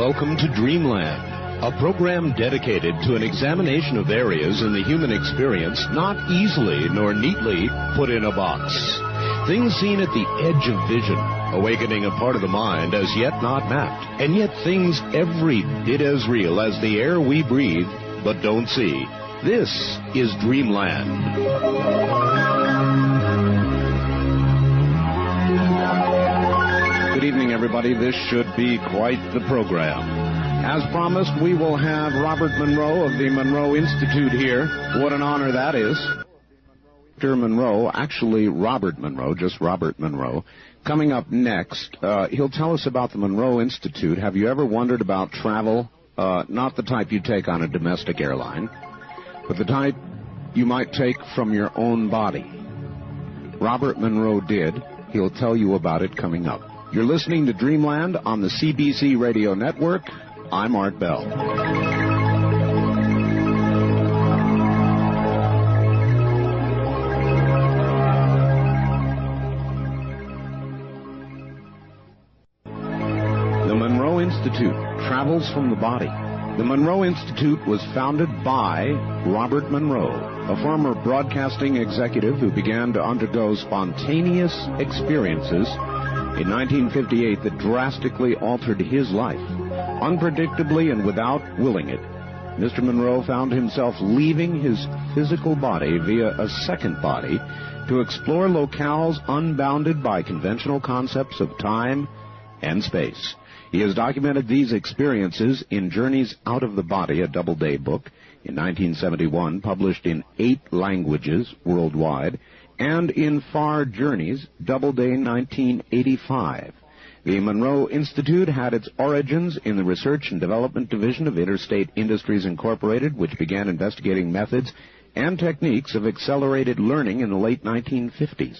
Welcome to Dreamland, a program dedicated to an examination of areas in the human experience not easily nor neatly put in a box. Things seen at the edge of vision, awakening a part of the mind as yet not mapped, and yet things every bit as real as the air we breathe but don't see. This is Dreamland. Good evening, everybody. This should be quite the program. As promised, we will have Robert Monroe of the Monroe Institute here. What an honor that is. Dr. Monroe, actually Robert Monroe, just Robert Monroe, coming up next. He'll tell us about the Monroe Institute. Have you ever wondered about travel? Not the type you take on a domestic airline, but the type you might take from your own body. Robert Monroe did. He'll tell you about it coming up. You're listening to Dreamland on the CBC Radio Network. I'm Art Bell. The Monroe Institute travels from the body. The Monroe Institute was founded by Robert Monroe, a former broadcasting executive who began to undergo spontaneous experiences in 1958 that drastically altered his life. Unpredictably and without willing it, Mr. Monroe found himself leaving his physical body via a second body to explore locales unbounded by conventional concepts of time and space. He has documented these experiences in Journeys Out of the Body, a Doubleday book, in 1971, published in 8 languages worldwide, and in Far Journeys, Doubleday 1985. The Monroe Institute had its origins in the Research and Development Division of Interstate Industries Incorporated, which began investigating methods and techniques of accelerated learning in the late 1950s.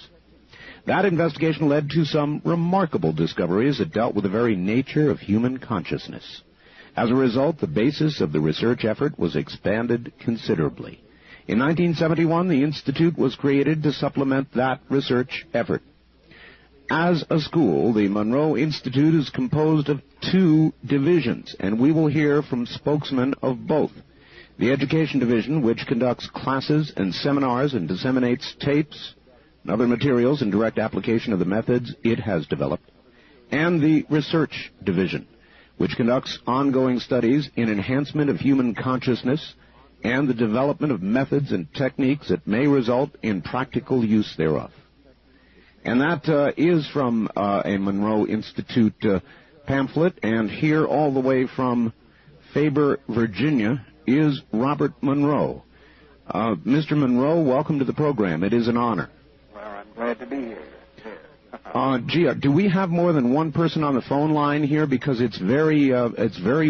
That investigation led to some remarkable discoveries that dealt with the very nature of human consciousness. As a result, the basis of the research effort was expanded considerably. In 1971, the Institute was created to supplement that research effort. As a school, the Monroe Institute is composed of 2 divisions, and we will hear from spokesmen of both. The Education Division, which conducts classes and seminars and disseminates tapes and other materials in direct application of the methods it has developed, and the Research Division, which conducts ongoing studies in enhancement of human consciousness and the development of methods and techniques that may result in practical use thereof. And that is from a Monroe Institute pamphlet, and here all the way from Faber, Virginia, is Robert Monroe. Mr. Monroe, welcome to the program. It is an honor. Well, I'm glad to be here. Gee, do we have more than one person on the phone line here? Because it's very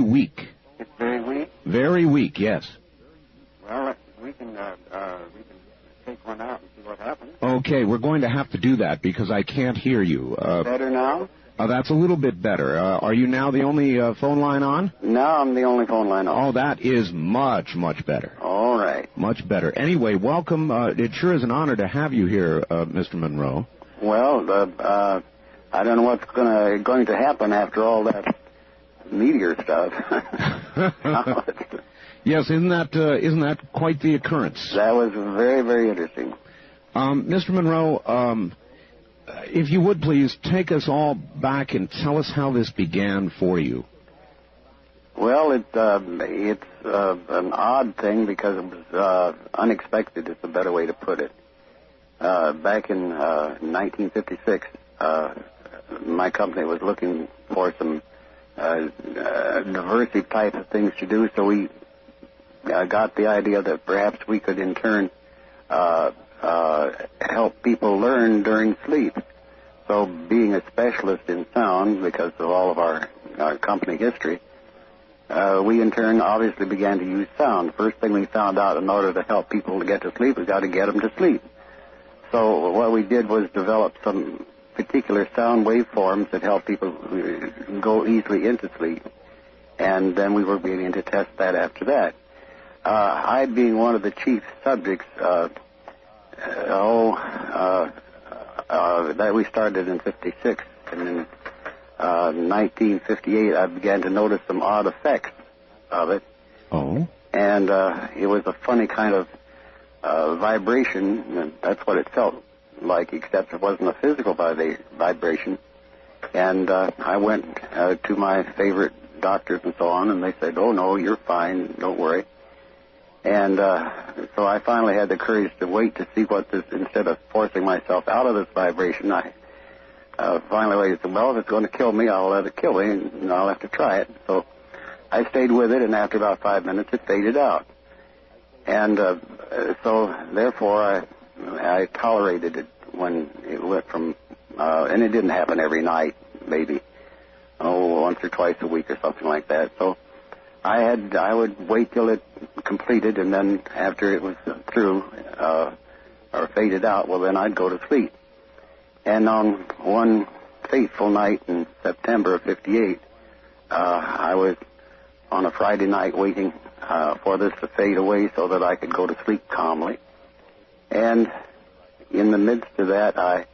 weak. It's very weak? Very weak, yes. Well, we can take one out and see what happens. Okay, we're going to have to do that because I can't hear you. Better now? That's a little bit better. Are you now the only phone line on? Now I'm the only phone line on. Oh, that is much, much better. All right. Much better. Anyway, welcome. It sure is an honor to have you here, Mr. Monroe. Well, I don't know what's going to happen after all that meteor stuff. Yes, isn't that quite the occurrence? That was very, very interesting. Mr. Monroe, if you would please take us all back and tell us how this began for you. Well, it's an odd thing because it was unexpected is the better way to put it. Back in 1956, my company was looking for some diversity type of things to do, so we got the idea that perhaps we could in turn help people learn during sleep. So being a specialist in sound, because of all of our company history, we in turn obviously began to use sound. First thing we found out, in order to help people to get to sleep, we got to get them to sleep. So what we did was develop some particular sound waveforms that help people go easily into sleep. And then we were beginning to test that after that. I, being one of the chief subjects, that we started in '56, and then 1958, I began to notice some odd effects of it. Oh. And it was a funny kind of vibration, and that's what it felt like, except it wasn't a physical vibration. And I went to my favorite doctors and so on, and they said, "Oh, no, you're fine, don't worry." And so I finally had the courage to wait to see what this, instead of forcing myself out of this vibration, I finally waited and said, well, if it's going to kill me, I'll let it kill me, and I'll have to try it. So I stayed with it, and after about 5 minutes, it faded out. And so, therefore, I tolerated it when it went from, and it didn't happen every night, maybe, once or twice a week or something like that. So I would wait till it completed, and then after it was through or faded out, well, then I'd go to sleep. And on one fateful night in September of '58, I was on a Friday night waiting for this to fade away so that I could go to sleep calmly. And in the midst of that, I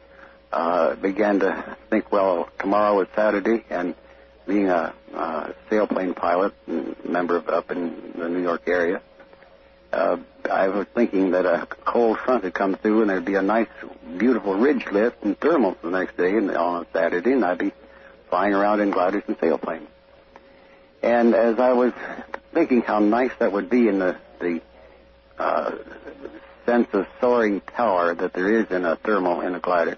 began to think, well, tomorrow is Saturday, and being a sailplane pilot and member up in the New York area, I was thinking that a cold front had come through, and there'd be a nice, beautiful ridge lift and thermals the next day and on a Saturday, and I'd be flying around in gliders and sailplanes. And as I was thinking how nice that would be in the sense of soaring tower that there is in a thermal in a glider,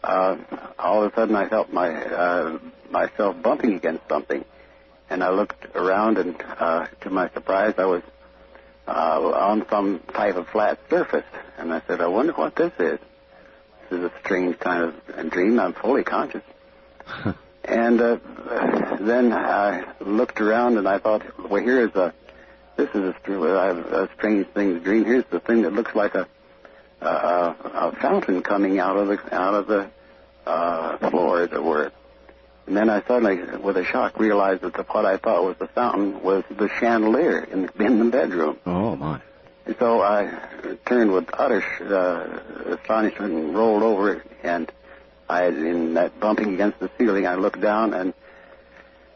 all of a sudden I felt myself bumping against something, and I looked around, and to my surprise, I was on some type of flat surface, and I said, I wonder what this is. This is a strange kind of dream. I'm fully conscious. And then I looked around, and I thought, well, this is a strange thing to dream. Here's the thing that looks like a fountain coming out of the floor, as it were. And then I suddenly, with a shock, realized that what I thought was the fountain was the chandelier in the bedroom. Oh, my. And so I turned with utter astonishment and rolled over, and in that bumping against the ceiling, I looked down, and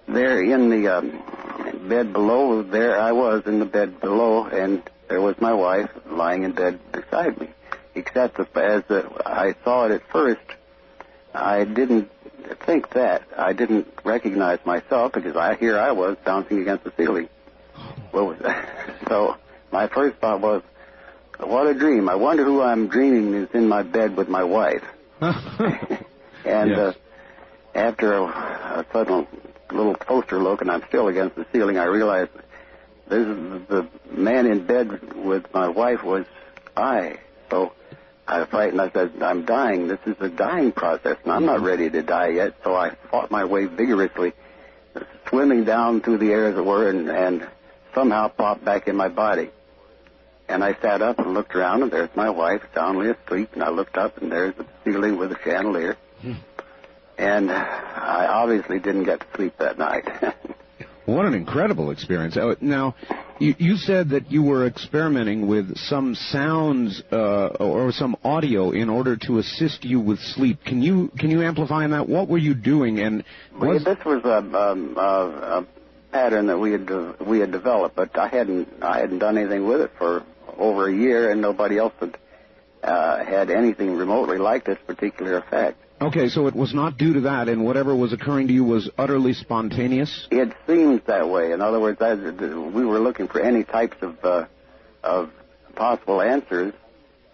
there in the bed below, there I was in the bed below, and there was my wife lying in bed beside me. Except that as I saw it at first, I didn't think that. I didn't recognize myself because here I was bouncing against the ceiling. So my first thought was, what a dream. I wonder who I'm dreaming is in my bed with my wife. And yes. After a sudden little closer look, and I'm still against the ceiling, I realized the man in bed with my wife was I. So I was frightened. I said, I'm dying. This is a dying process, and I'm not ready to die yet. So I fought my way vigorously, swimming down through the air, as it were, and somehow popped back in my body. And I sat up and looked around, and there's my wife soundly asleep. And I looked up, and there's the ceiling with the chandelier. And I obviously didn't get to sleep that night. What an incredible experience. Now, you said that you were experimenting with some sounds or some audio in order to assist you with sleep. Can you amplify on that? What were you doing? And this was a pattern that we had developed, but I hadn't done anything with it for over a year, and nobody else had anything remotely like this particular effect. Okay, so it was not due to that, and whatever was occurring to you was utterly spontaneous? It seems that way. In other words, we were looking for any types of possible answers,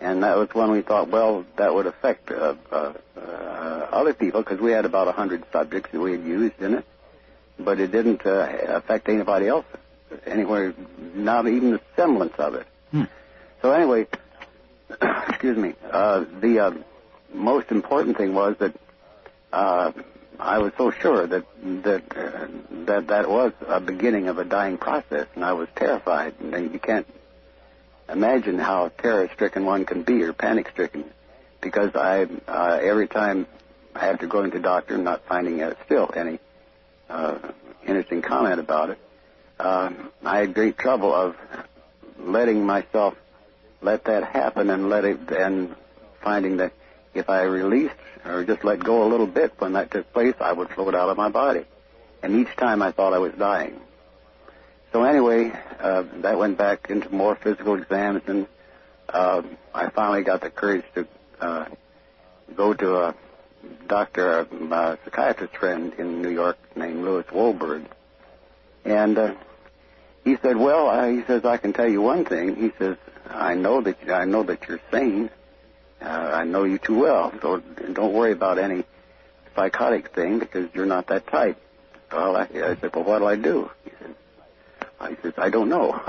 and that was when we thought, well, that would affect other people, because we had about 100 subjects that we had used in it, but it didn't affect anybody else anywhere, not even the semblance of it. So anyway, excuse me, the most important thing was that I was so sure that was a beginning of a dying process, and I was terrified. And you can't imagine how terror-stricken one can be, or panic-stricken, because every time after going to the doctor and not finding still any interesting comment about it, I had great trouble of letting myself let that happen and finding that if I released or just let go a little bit when that took place, I would float out of my body. And each time I thought I was dying. So anyway, that went back into more physical exams, and I finally got the courage to go to a doctor, a psychiatrist friend in New York named Louis Wolberg. And he said, well, he says, I can tell you one thing. He says, I know that you're sane. I know you too well, so don't worry about any psychotic thing because you're not that type. Well, I said, well, what'll I do? He says, I don't know.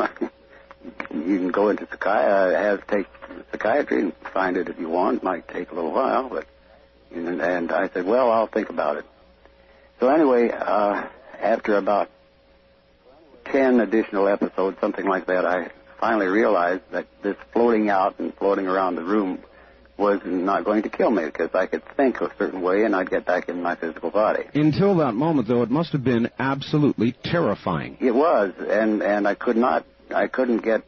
You can go into take psychiatry and find it if you want. It might take a little while, but and I said, well, I'll think about it. So anyway, after about 10 additional episodes, something like that, I finally realized that this floating out and floating around the room was not going to kill me because I could think a certain way and I'd get back in my physical body. Until that moment, though, it must have been absolutely terrifying. It was, and I couldn't get,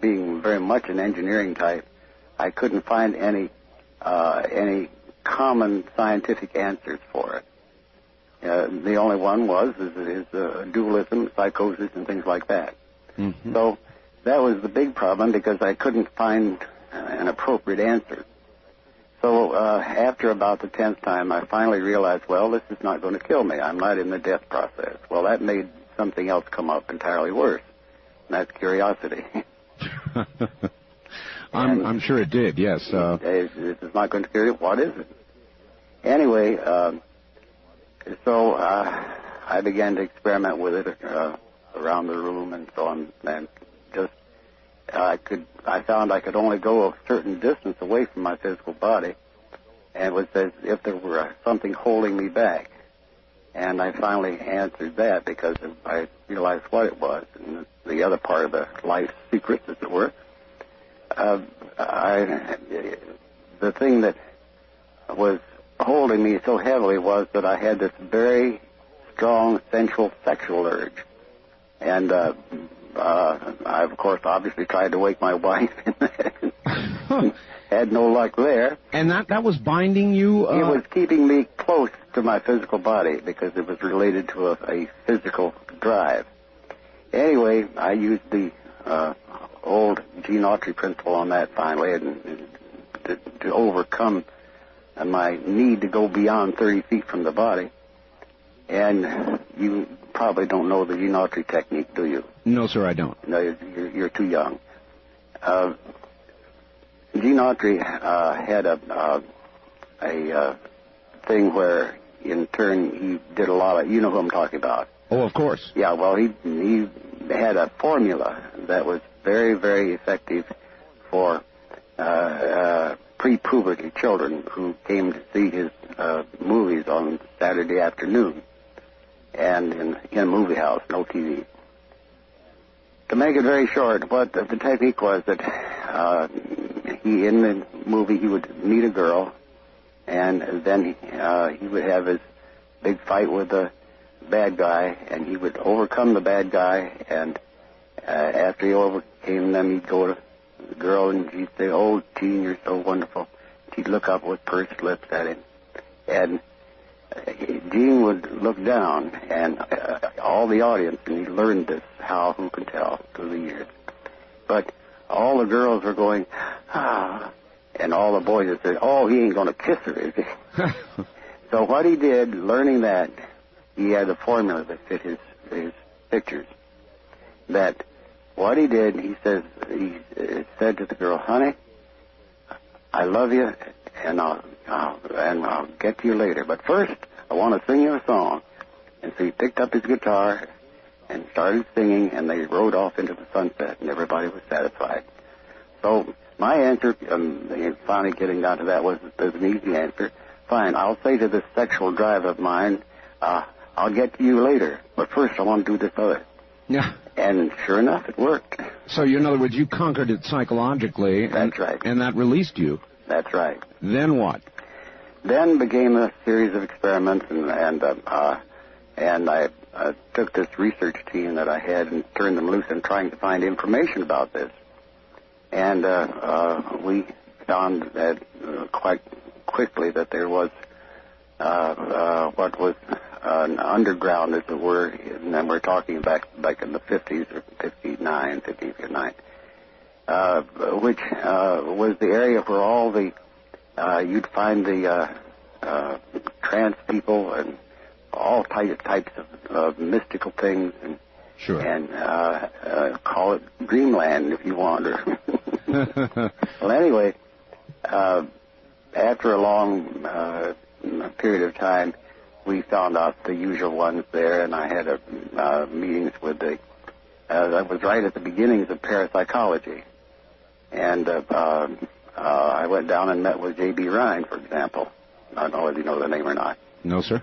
being very much an engineering type, I couldn't find any common scientific answers for it. The only one is dualism, psychosis, and things like that. Mm-hmm. So that was the big problem because I couldn't find an appropriate answer. So after about the 10th time, I finally realized, well, this is not going to kill me. I'm not in the death process. Well, that made something else come up entirely worse, and that's curiosity. I'm sure it did, yes. This is not going to kill you. What is it? Anyway, so I began to experiment with it around the room and so on, and just I found I could only go a certain distance away from my physical body, and it was as if there were something holding me back. And I finally answered that because I realized what it was, and the other part of the life secrets, as it were. The thing that was holding me so heavily was that I had this very strong sensual sexual urge. And I, of course, obviously tried to wake my wife and had no luck there. And that was binding you? It was keeping me close to my physical body because it was related to a physical drive. Anyway, I used the old Gene Autry principle on that finally and to overcome my need to go beyond 30 feet from the body. And you probably don't know the Gene Autry technique, do you? No, sir, I don't. No, you're too young. Gene Autry had a thing where, in turn, he did a lot of, you know who I'm talking about. Oh, of course. Yeah, well, he had a formula that was very, very effective for pre-puberty children who came to see his movies on Saturday afternoon and in a movie house, no TV. To make it very short, what the technique was that in the movie he would meet a girl, and then he would have his big fight with the bad guy, and he would overcome the bad guy, and after he overcame them, he'd go to the girl, and she'd say, "Oh, Gene, you're so wonderful." She'd look up with pursed lips at him, and Gene would look down, and all the audience, and he learned this, who can tell, through the years. But all the girls were going, ah, and all the boys would say, "Oh, he ain't going to kiss her, is he?" So what he did, learning that, he had a formula that fit his pictures. That what he did, he said to the girl, "Honey, I love you, and I'll get to you later. But first, I want to sing you a song." And so he picked up his guitar and started singing, and they rode off into the sunset, and everybody was satisfied. So my answer, finally getting down to that, was an easy answer. Fine, I'll say to this sexual drive of mine, I'll get to you later, but first I want to do this other. Yeah. And sure enough, it worked. So, in other words, you conquered it psychologically. That's right. And that released you. That's right. Then what? Then began a series of experiments, and I took this research team that I had and turned them loose in trying to find information about this. And we found that quite quickly that there was what was an underground, as it were, and then we're talking back in the 50s or 59, which was the area where all the you'd find the trance people and all types of mystical things, and sure, and call it Dreamland if you want. Well, anyway, after a long period of time, we found out the usual ones there, and I had meetings with the. That was right at the beginnings of parapsychology, and I went down and met with J.B. Rhine, for example. I don't know whether you know the name or not. No, sir.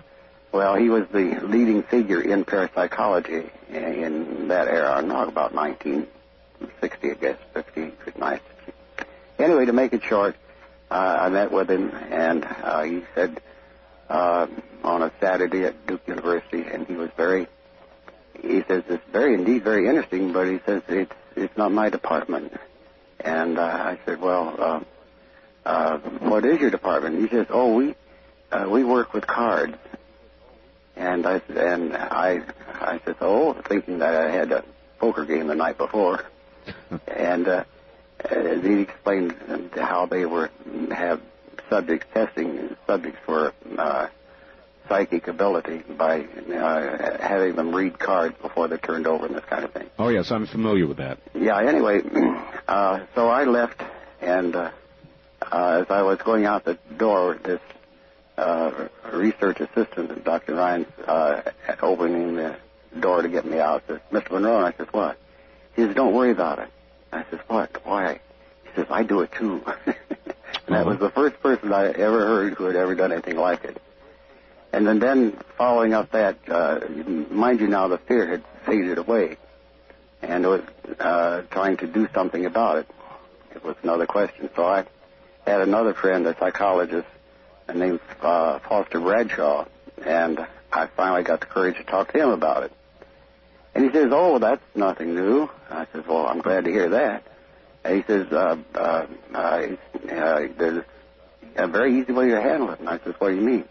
Well, he was the leading figure in parapsychology in that era, not about 1960, I guess, 59. Anyway, to make it short, I met with him, and he said on a Saturday at Duke University, and he says, it's indeed very interesting, but he says, it's not my department. And I said, well, what is your department? He says, we work with cards. And I said, thinking that I had a poker game the night before. And he explained how they have testing subjects for psychic ability by having them read cards before they're turned over and this kind of thing. Oh, yes, I'm familiar with that. Yeah, anyway, so I left, and as I was going out the door, this research assistant, Dr. Ryan's, opening the door to get me out, says, Mr. Monroe, and I says, what? He says, don't worry about it. I says, what? Why? He says, I do it too. And that was the first person I ever heard who had ever done anything like it. And then following up that, mind you now, the fear had faded away, and it was trying to do something about it. It was another question. So I had another friend, a psychologist, named Foster Bradshaw, and I finally got the courage to talk to him about it. And he says, that's nothing new. I says, well, I'm glad to hear that. And he says, there's a very easy way to handle it. And I says, what do you mean?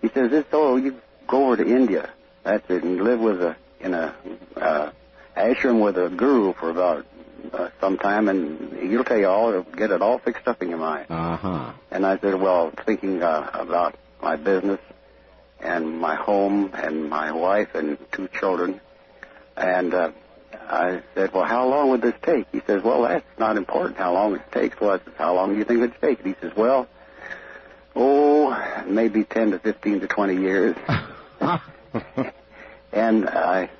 He says, you go over to India, that's it, and live in a ashram with a guru for about some time, and he'll tell you get it all fixed up in your mind. Uh-huh. And I said, well, thinking about my business and my home and my wife and 2 children, and I said, well, how long would this take? He says, well, that's not important how long it takes. Well, I said, how long do you think it would take? And he says, well, maybe 10 to 15 to 20 years. And I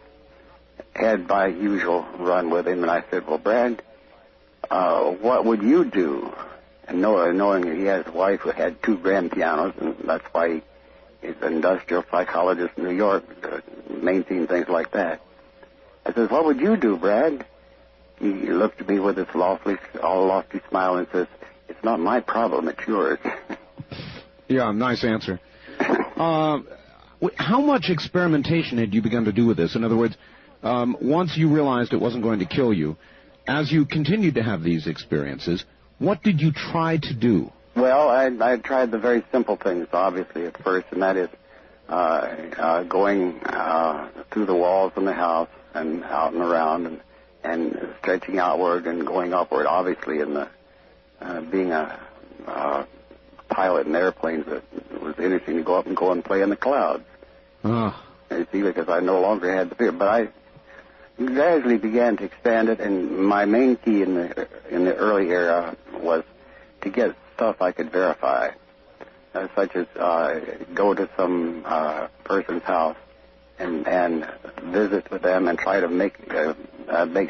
had my usual run with him, and I said, well, Brad, what would you do? And knowing that he has a wife who had 2 grand pianos, and that's why he's an industrial psychologist in New York, maintain things like that. I says, what would you do, Brad? He looked at me with his lofty smile and says, it's not my problem, it's yours. Yeah, nice answer. How much experimentation had you begun to do with this? In other words, once you realized it wasn't going to kill you, as you continued to have these experiences, what did you try to do? Well, I tried the very simple things, obviously, at first, and that is going through the walls in the house and out and around and stretching outward and going upward. Obviously, in the being a pilot in airplanes, it was interesting to go up and go and play in the clouds. You see, because I no longer had the fear. But I gradually began to expand it, and my main key in the early era was to get stuff I could verify, such as go to some person's house and visit with them and try to make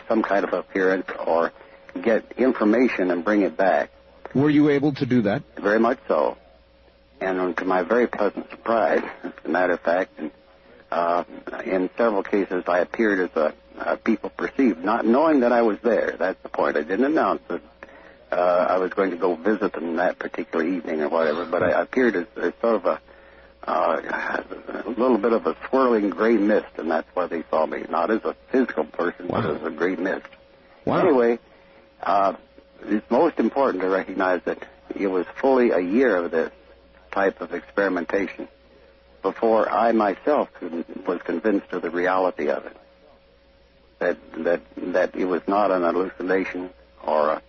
some kind of appearance or get information and bring it back. Were you able to do that? Very much so. And to my very pleasant surprise, as a matter of fact, in several cases I appeared as people perceived, not knowing that I was there. That's the point. I didn't announce that I was going to go visit them that particular evening or whatever, but I appeared as sort of a little bit of a swirling gray mist, and that's why they saw me, not as a physical person, Wow. but as a gray mist. Wow. Anyway, it's most important to recognize that it was fully a year of this type of experimentation before I myself was convinced of the reality of it. That it was not an hallucination or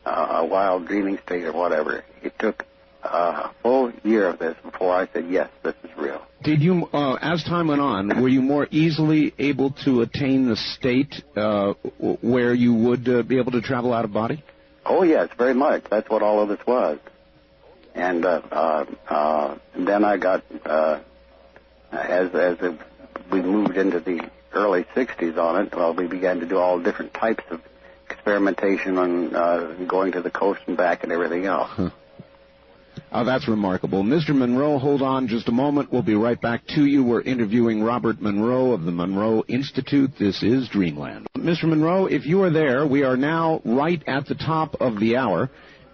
a wild dreaming state or whatever. It took a full year of this before I said, yes, this is real. Did you, as time went on, were you more easily able to attain the state where you would be able to travel out of body? Oh, yes, very much. That's what all of this was. And then I got, as we moved into the early 60s on it, well, we began to do all different types of experimentation on going to the coast and back and everything else. Huh. Oh, that's remarkable. Mr. Monroe, hold on just a moment. We'll be right back to you. We're interviewing Robert Monroe of the Monroe Institute. This is Dreamland. Mr. Monroe, if you are there, we are now right at the top of the hour.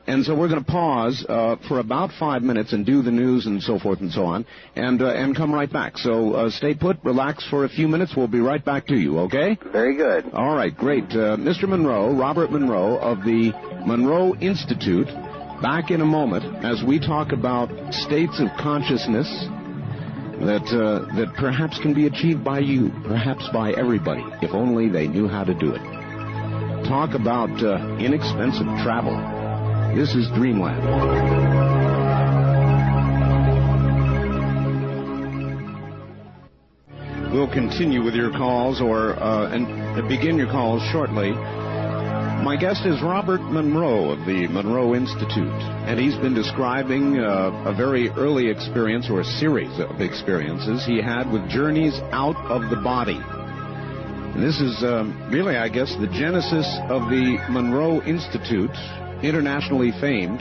And so we're going to pause for about 5 minutes and do the news and so forth and so on, and come right back. So stay put, relax for a few minutes. We'll be right back to you, okay? Very good. All right, great. Mr. Monroe, Robert Monroe of the Monroe Institute, back in a moment as we talk about states of consciousness that perhaps can be achieved by you, perhaps by everybody, if only they knew how to do it. Talk about inexpensive travel. This is Dreamland. We'll continue with your calls and begin your calls shortly. My guest is Robert Monroe of the Monroe Institute, and he's been describing a very early experience, or a series of experiences he had with journeys out of the body. And this is really, I guess, the genesis of the Monroe Institute, internationally famed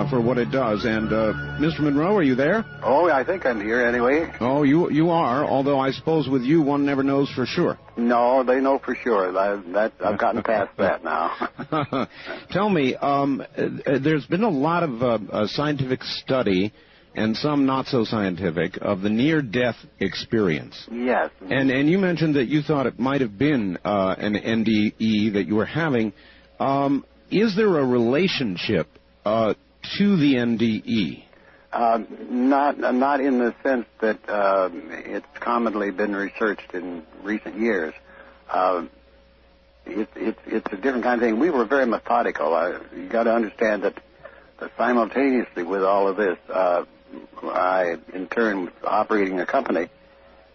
for what it does. And Mr. Monroe, are you there? Oh, I think I'm here anyway. Oh, you are, although I suppose with you one never knows for sure. No, they know for sure. I've gotten past that now. Tell me, there's been a lot of scientific study, and some not so scientific, of the near-death experience. Yes. And you mentioned that you thought it might have been an NDE that you were having. Is there a relationship to the NDE? Not in the sense that it's commonly been researched in recent years. It's a different kind of thing. We were very methodical. You got to understand that simultaneously with all of this, I in turn was operating a company,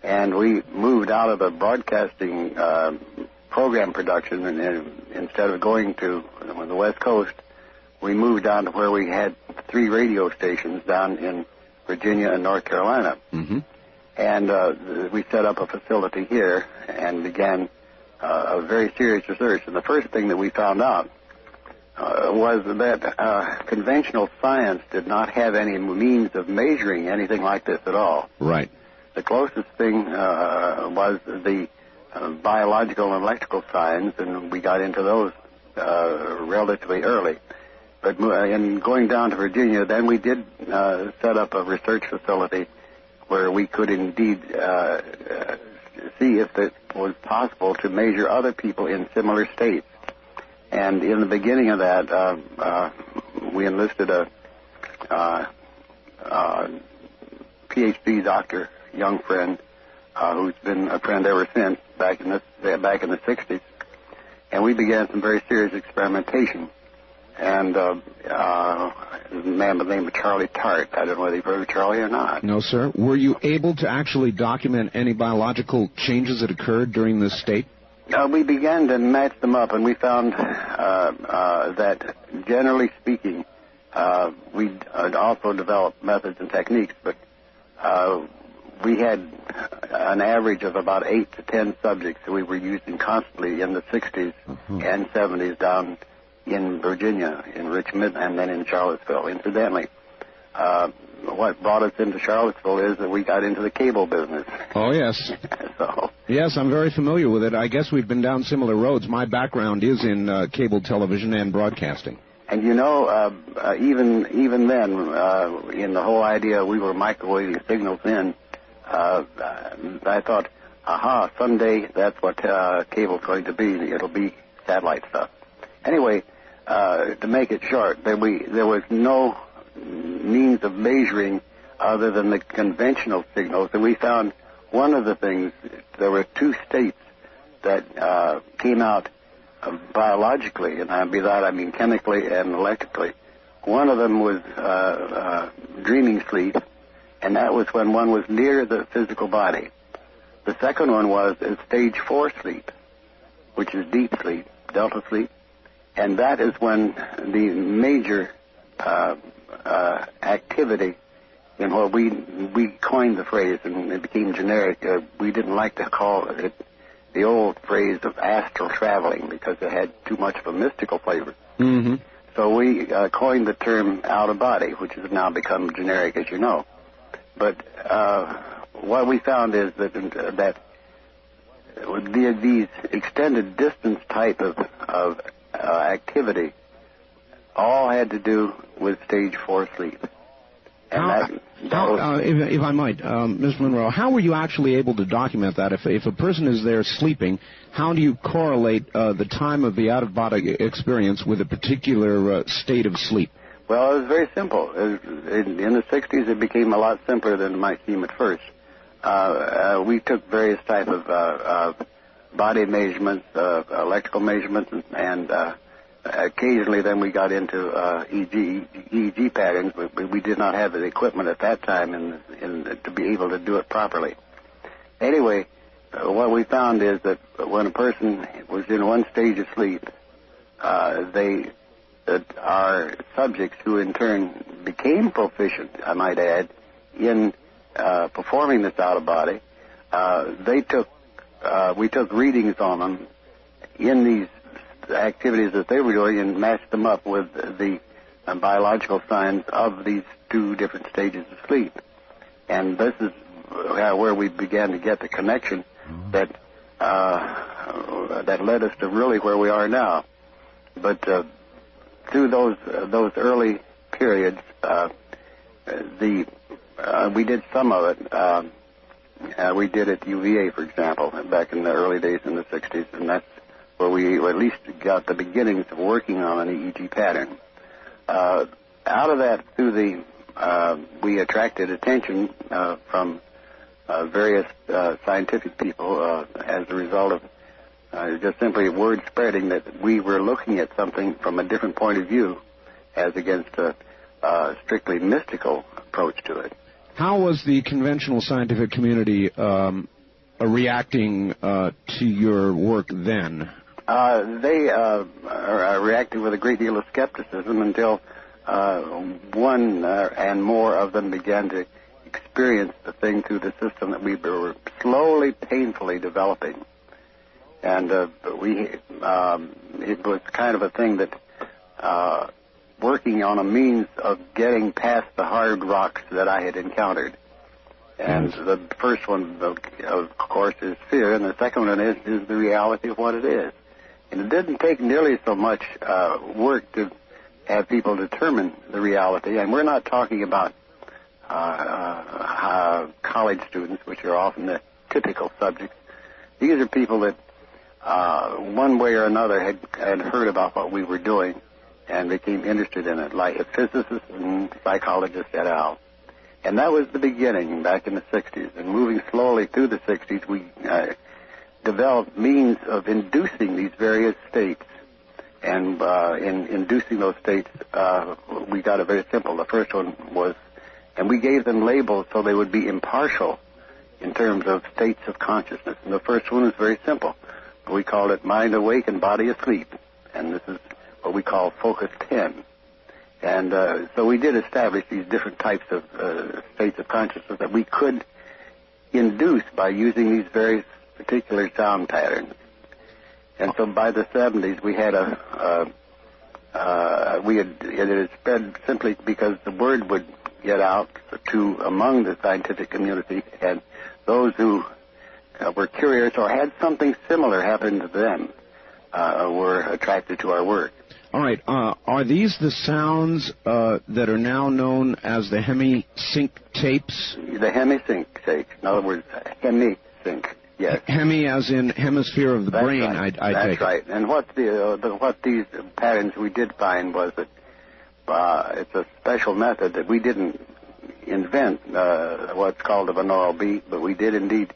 and we moved out of the broadcasting program production, and instead of going to the West Coast, we moved down to where we had 3 radio stations down in Virginia and North Carolina. Mm-hmm. And we set up a facility here and began a very serious research. And the first thing that we found out was that conventional science did not have any means of measuring anything like this at all. Right. The closest thing was the biological and electrical science, and we got into those relatively early. But in going down to Virginia, then we did set up a research facility where we could indeed see if it was possible to measure other people in similar states. And in the beginning of that, we enlisted a PhD doctor, young friend, who's been a friend ever since, back in the 60s. And we began some very serious experimentation. And a man by the name of Charlie Tart. I don't know whether you've heard of Charlie or not. No, sir. Were you able to actually document any biological changes that occurred during this state? We began to match them up, and we found that, generally speaking, we also developed methods and techniques, but we had an average of about 8 to 10 subjects that we were using constantly in the 60s and 70s down in Virginia, in Richmond, and then in Charlottesville. Incidentally, what brought us into Charlottesville is that we got into the cable business. Oh, yes. So. Yes, I'm very familiar with it. I guess we've been down similar roads. My background is in cable television and broadcasting. And you know, even then, in the whole idea we were microwaving signals in, I thought, aha, someday that's what cable's going to be. It'll be satellite stuff. Anyway, to make it short, there was no means of measuring other than the conventional signals. And we found one of the things, there were two states that came out biologically, and by that I mean chemically and electrically. One of them was dreaming sleep, and that was when one was near the physical body. The second one was stage 4 sleep, which is deep sleep, delta sleep, and that is when the major activity in what we coined the phrase, and it became generic. We didn't like to call it the old phrase of astral traveling because it had too much of a mystical flavor. Mm-hmm. So we coined the term out of body, which has now become generic, as you know. But what we found is that these extended distance type of activity all had to do with stage 4 sleep. And if I might, Ms. Monroe, how were you actually able to document that? If a person is there sleeping, how do you correlate the time of the out-of-body experience with a particular state of sleep? Well, it was very simple. In the 60s, it became a lot simpler than it might seem at first. We took various types of body measurements, electrical measurements, and occasionally then we got into EEG patterns. We did not have the equipment at that time to be able to do it properly. Anyway, what we found is that when a person was in one stage of sleep, our subjects, who in turn became proficient, I might add, in performing this out of body, we took readings on them in these activities that they were doing and matched them up with the biological signs of these two different stages of sleep. And this is where we began to get the connection that led us to really where we are now. But through those early periods, we did some of it. We did at UVA, for example, back in the early days in the 60s, and that's where we at least got the beginnings of working on an EEG pattern. Out of that, we attracted attention from various scientific people as a result of just simply word spreading that we were looking at something from a different point of view as against a strictly mystical approach to it. How was the conventional scientific community reacting to your work then? They reacted with a great deal of skepticism until one and more of them began to experience the thing through the system that we were slowly, painfully developing. And it was kind of a thing that working on a means of getting past the hard rocks that I had encountered. And the first one, of course, is fear, and the second one is the reality of what it is. And it didn't take nearly so much work to have people determine the reality. And we're not talking about college students, which are often the typical subjects. These are people that one way or another had heard about what we were doing and became interested in it, like physicists and psychologists et al. And that was the beginning back in the 60s. And moving slowly through the 60s, we developed means of inducing these various states. And in inducing those states, we got it very simple. The first one was, and we gave them labels so they would be impartial in terms of states of consciousness. And the first one was very simple. We called it mind awake and body asleep. And this is what we call focus 10. And so we did establish these different types of states of consciousness that we could induce by using these very particular sound patterns. And so by the 70s, we had it had spread simply because the word would get out to among the scientific community, and those who were curious or had something similar happen to them were attracted to our work. All right. Are these the sounds that are now known as the hemi-sync tapes? The hemi-sync tapes. In other words, hemi-sync. Yes. Hemi as in hemisphere of the That's brain, right. I take That's right. And what these patterns we did find was that it's a special method that we didn't invent, what's called a binaural beat, but we did indeed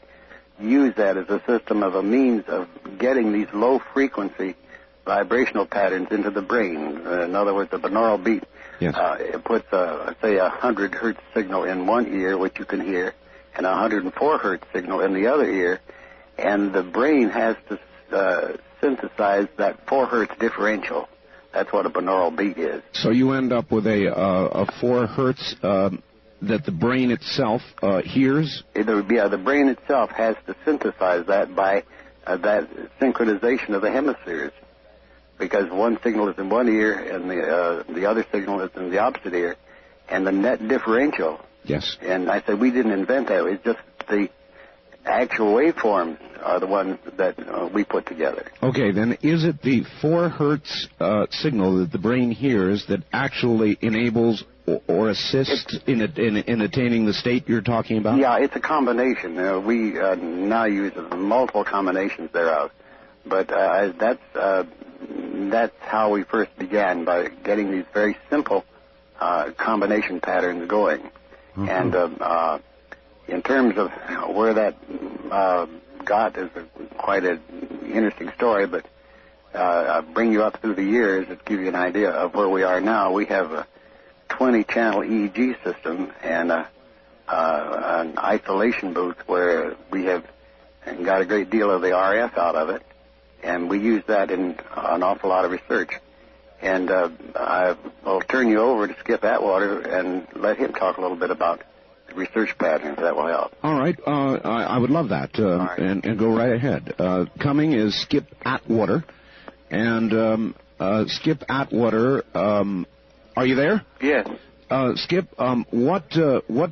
use that as a system of a means of getting these low-frequency vibrational patterns into the brain. In other words, the binaural beat, yes. It puts, say, a 100 hertz signal in one ear, which you can hear, and a 104 hertz signal in the other ear, and the brain has to synthesize that 4 hertz differential. That's what a binaural beat is. So you end up with a 4 hertz that the brain itself hears? The brain itself has to synthesize that by that synchronization of the hemispheres, because one signal is in one ear and the other signal is in the opposite ear, and the net differential. Yes. And I said we didn't invent that. It's just the actual waveforms are the ones that we put together. Okay, then is it the 4 hertz signal that the brain hears that actually enables or assists in attaining the state you're talking about? Yeah, it's a combination. We now use multiple combinations thereof, but that's how we first began, by getting these very simple combination patterns going. Mm-hmm. And in terms of where that got is quite an interesting story, but I'll bring you up through the years to give you an idea of where we are now. We have a 20-channel EEG system and an isolation booth where we have got a great deal of the RF out of it, and we use that in an awful lot of research. And I will turn you over to Skip Atwater and let him talk a little bit about the research patterns. That will help. All right. I would love that. Right. And go right ahead. Coming is Skip Atwater. And Skip Atwater, are you there? Yes. Skip, what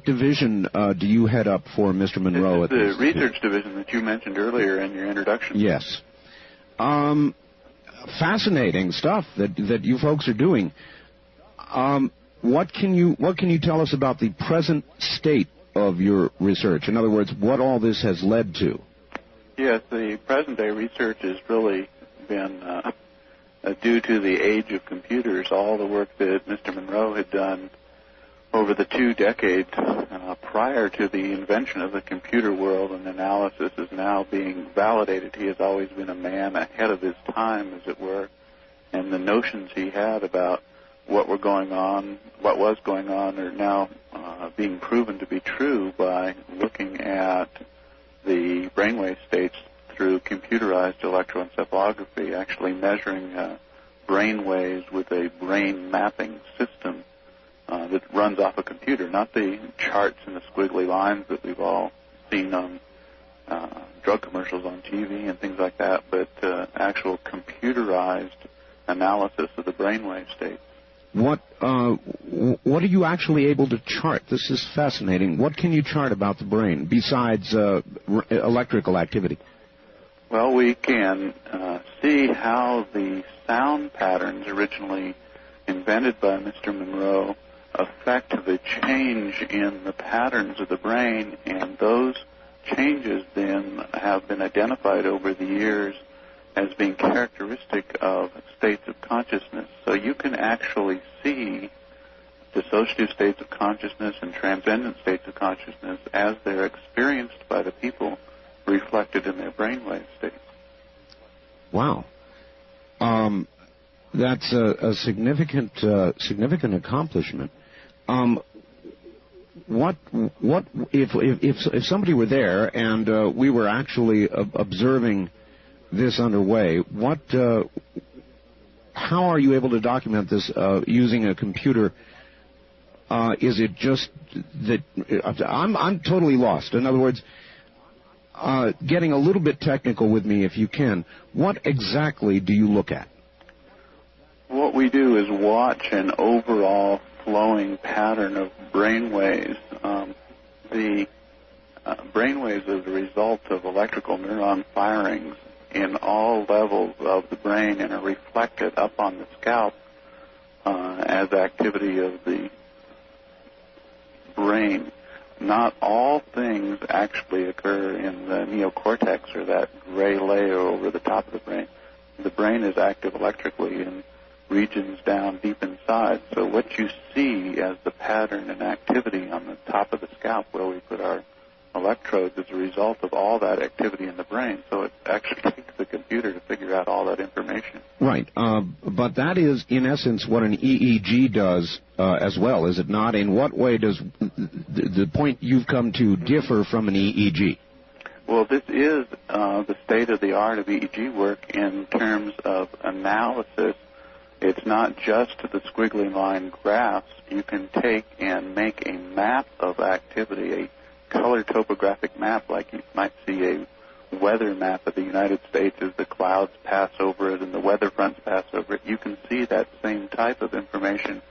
division do you head up for Mr. Monroe? This is the research division that you mentioned earlier in your introduction. Yes. Fascinating stuff that you folks are doing. What can you tell us about the present state of your research? In other words, what all this has led to? Yes, the present-day research has really been due to the age of computers. All the work that Mr. Monroe had done over the 2 decades prior to the invention of the computer world and analysis is now being validated. He has always been a man ahead of his time, as it were, and the notions he had about what was going on are now being proven to be true by looking at the brainwave states through computerized electroencephalography, actually measuring brain waves with a brain mapping system that runs off a computer, not the charts and the squiggly lines that we've all seen on drug commercials on TV and things like that, but actual computerized analysis of the brainwave states. What are you actually able to chart? This is fascinating. What can you chart about the brain besides electrical activity? Well, we can see how the sound patterns originally invented by Mr. Monroe affect the change in the patterns of the brain, and those changes then have been identified over the years as being characteristic of states of consciousness. So you can actually see dissociative states of consciousness and transcendent states of consciousness as they're experienced by the people reflected in their brainwave states. Wow. That's a significant accomplishment. What if somebody were there and we were actually observing this underway? How are you able to document this using a computer? Is it just that I'm totally lost? In other words, getting a little bit technical with me, if you can. What exactly do you look at? What we do is watch an overall flowing pattern of brainwaves. The brainwaves are the result of electrical neuron firings in all levels of the brain and are reflected up on the scalp as activity of the brain. not all things actually occur in the neocortex, or that gray layer over the top of the brain. The brain is active electrically in regions down deep inside. So what you see as the pattern and activity on the top of the scalp where we put our electrodes is a result of all that activity in the brain. So it actually takes the computer to figure out all that information. Right. But that is, in essence, what an EEG does as well, is it not? In what way does the point you've come to differ from an EEG? Well, this is the state-of-the-art of EEG work in terms of analysis. It's not just the squiggly line graphs. You can take and make a map of activity, a color topographic map, like you might see a weather map of the United States as the clouds pass over it and the weather fronts pass over it. You can see that same type of information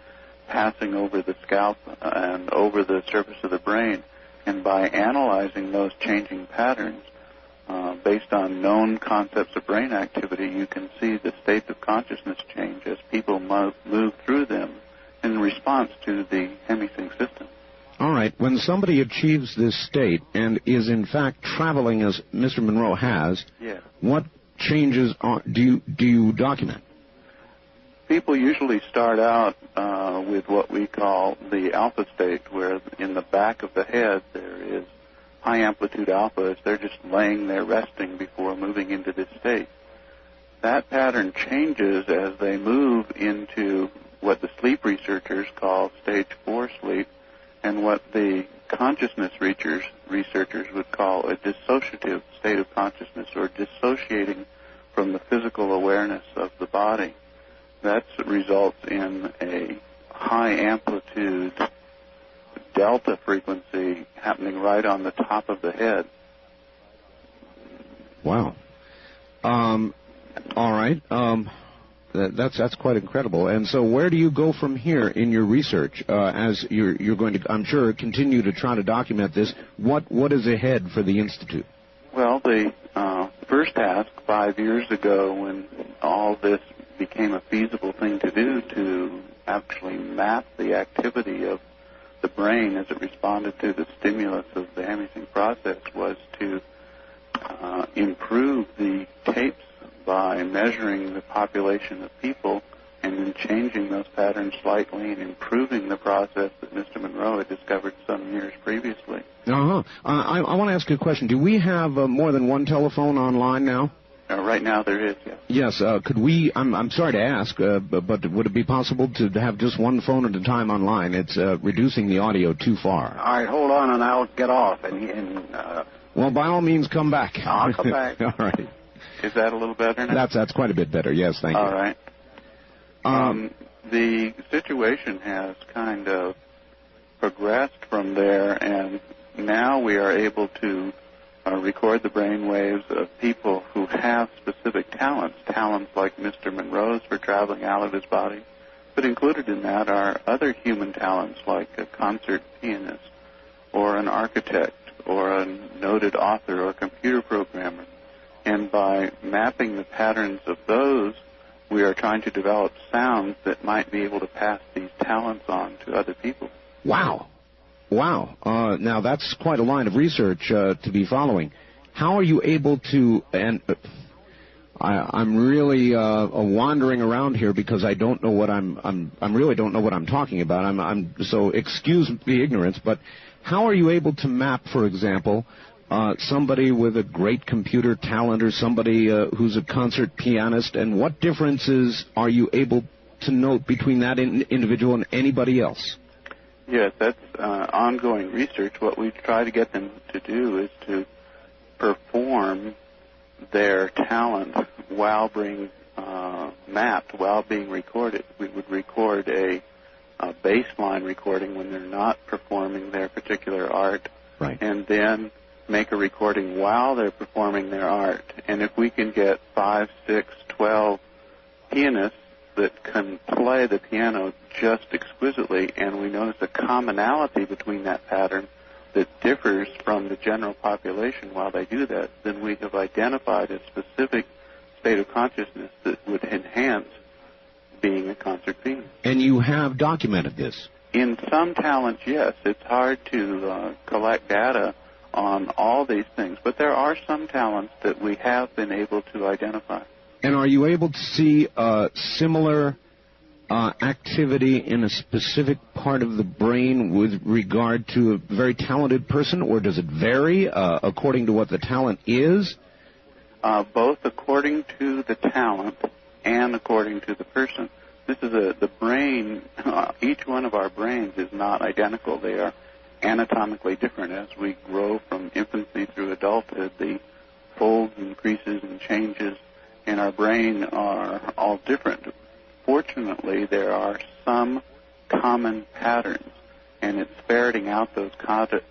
passing over the scalp and over the surface of the brain. And by analyzing those changing patterns based on known concepts of brain activity, you can see the states of consciousness change as people move through them in response to the hemisync system. All right. When somebody achieves this state and is in fact traveling as Mr. Monroe has, what changes do you document? People usually start out with what we call the alpha state, where in the back of the head there is high amplitude alpha as they're just laying there resting before moving into this state. That pattern changes as they move into what the sleep researchers call stage 4 sleep, and what the consciousness researchers would call a dissociative state of consciousness, or dissociating from the physical awareness of the body. That results in a high amplitude delta frequency happening right on the top of the head. Wow. All right. That's quite incredible. And so where do you go from here in your research as you're going to, I'm sure, continue to try to document this? What is ahead for the Institute? Well, the first task 5 years ago, when all this became a feasible thing to do, to actually map the activity of the brain as it responded to the stimulus of the hemisync process, was to improve the tapes by measuring the population of people and then changing those patterns slightly and improving the process that Mr. Monroe had discovered some years previously. I want to ask you a question. Do we have more than one telephone online now? Right now there is, yes. Yes. Could we, I'm sorry to ask, but would it be possible to have just one phone at a time online? It's reducing the audio too far. All right, hold on, and I'll get off. Well, by all means, come back. I'll come back. All right. Is that a little better now? That's quite a bit better, yes, thank you. All right. The situation has kind of progressed from there, and now we are able to record the brain waves of people who have specific talents like Mr. Monroe's for traveling out of his body. But included in that are other human talents like a concert pianist or an architect or a noted author or a computer programmer. And by mapping the patterns of those, we are trying to develop sounds that might be able to pass these talents on to other people. Wow. Now, that's quite a line of research to be following. How are you able to, and I'm really wandering around here because I don't know what I'm really don't know what I'm talking about. So excuse the ignorance, but how are you able to map, for example, somebody with a great computer talent or somebody who's a concert pianist, and what differences are you able to note between that individual and anybody else? Yes, that's ongoing research. What we try to get them to do is to perform their talent while being mapped, while being recorded. We would record a baseline recording when they're not performing their particular art, right, and then make a recording while they're performing their art. And if we can get 5, 6, 12 pianists that can play the piano just exquisitely, and we notice a commonality between that pattern that differs from the general population while they do that, then we have identified a specific state of consciousness that would enhance being a concert pianist. And you have documented this? In some talents, yes. It's hard to collect data on all these things, but there are some talents that we have been able to identify. And are you able to see similar activity in a specific part of the brain with regard to a very talented person, or does it vary according to what the talent is? Both according to the talent and according to the person. This is the brain. Each one of our brains is not identical. They are anatomically different. As we grow from infancy through adulthood, the folds and creases and changes in our brain are all different. Fortunately, there are some common patterns, and it's ferreting out those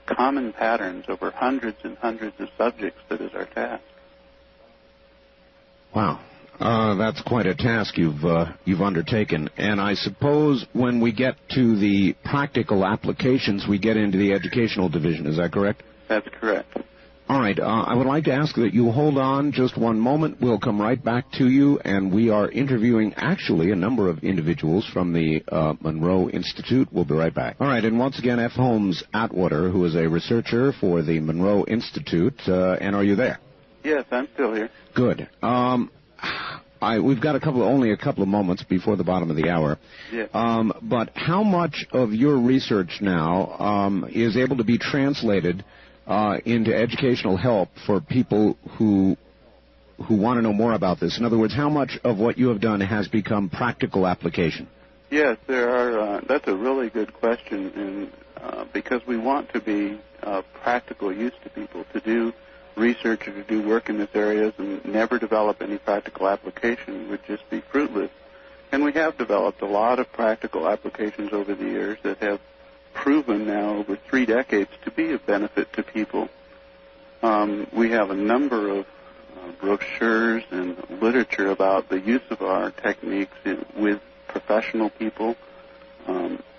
common patterns over hundreds and hundreds of subjects that is our task. Wow. That's quite a task you've undertaken. And I suppose when we get to the practical applications, we get into the educational division. Is that correct? That's correct. All right. I would like to ask that you hold on just one moment. We'll come right back to you, and we are interviewing actually a number of individuals from the Monroe Institute. We'll be right back. All right. And once again, F. Holmes Atwater, who is a researcher for the Monroe Institute. And are you there? Yes, I'm still here. Good. We've got only a couple of moments before the bottom of the hour. Yes. But how much of your research now is able to be translated into educational help for people who want to know more about this? In other words, how much of what you have done has become practical application? Yes, there are. That's a really good question, and because we want to be practical use to people, to do research or to do work in this areas and never develop any practical application would just be fruitless. And we have developed a lot of practical applications over the years that have proven now over 3 decades to be of benefit to people. We have a number of brochures and literature about the use of our techniques with professional people,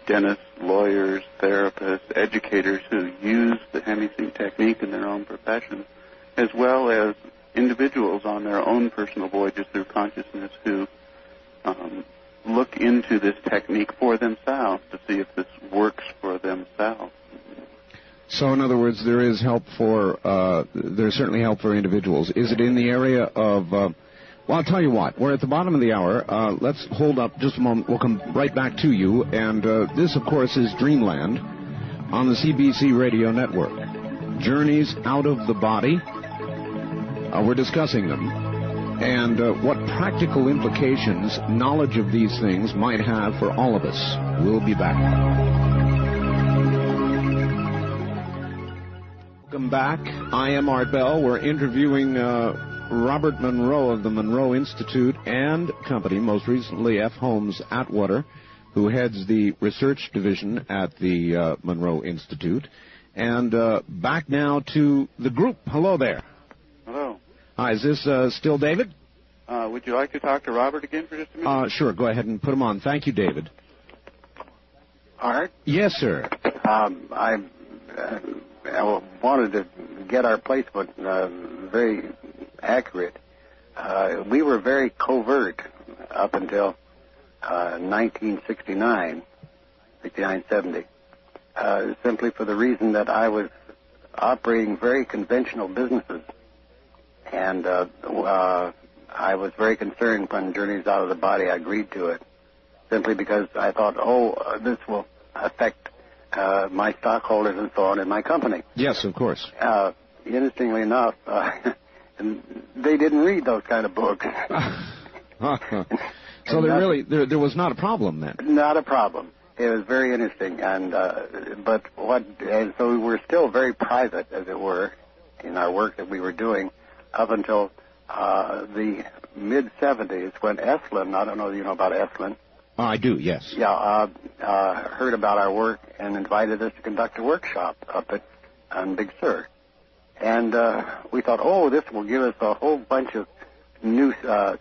dentists, lawyers, therapists, educators who use the Hemi-Sync technique in their own profession, as well as individuals on their own personal voyages through consciousness who look into this technique for themselves to see if this works for themselves. So, in other words, there is help there's certainly help for individuals. Is it in the area of, well, I'll tell you what, we're at the bottom of the hour. Let's hold up just a moment. We'll come right back to you. And this, of course, is Dreamland on the CBC Radio Network. Journeys out of the body. We're discussing them. And what practical implications knowledge of these things might have for all of us. We'll be back. Welcome back. I am Art Bell. We're interviewing Robert Monroe of the Monroe Institute and company, most recently F. Holmes Atwater, who heads the research division at the Monroe Institute. And back now to the group. Hello there. Hello. Hi, is this still David? Would you like to talk to Robert again for just a minute? Sure, go ahead and put him on. Thank you, David. Art? Yes, sir. I wanted to get our placement very accurate. We were very covert up until 1969, 69-70, simply for the reason that I was operating very conventional businesses. And I was very concerned when Journeys Out of the Body, I agreed to it, simply because I thought, this will affect my stockholders and so on in my company. Yes, of course. Interestingly enough, they didn't read those kind of books. So there was not a problem then? Not a problem. It was very interesting, and so we were still very private, as it were, in our work that we were doing up until the mid-'70s when Estlin, I don't know if you know about Estlin. I do, yes. Yeah, heard about our work and invited us to conduct a workshop up on Big Sur. And we thought, this will give us a whole bunch of new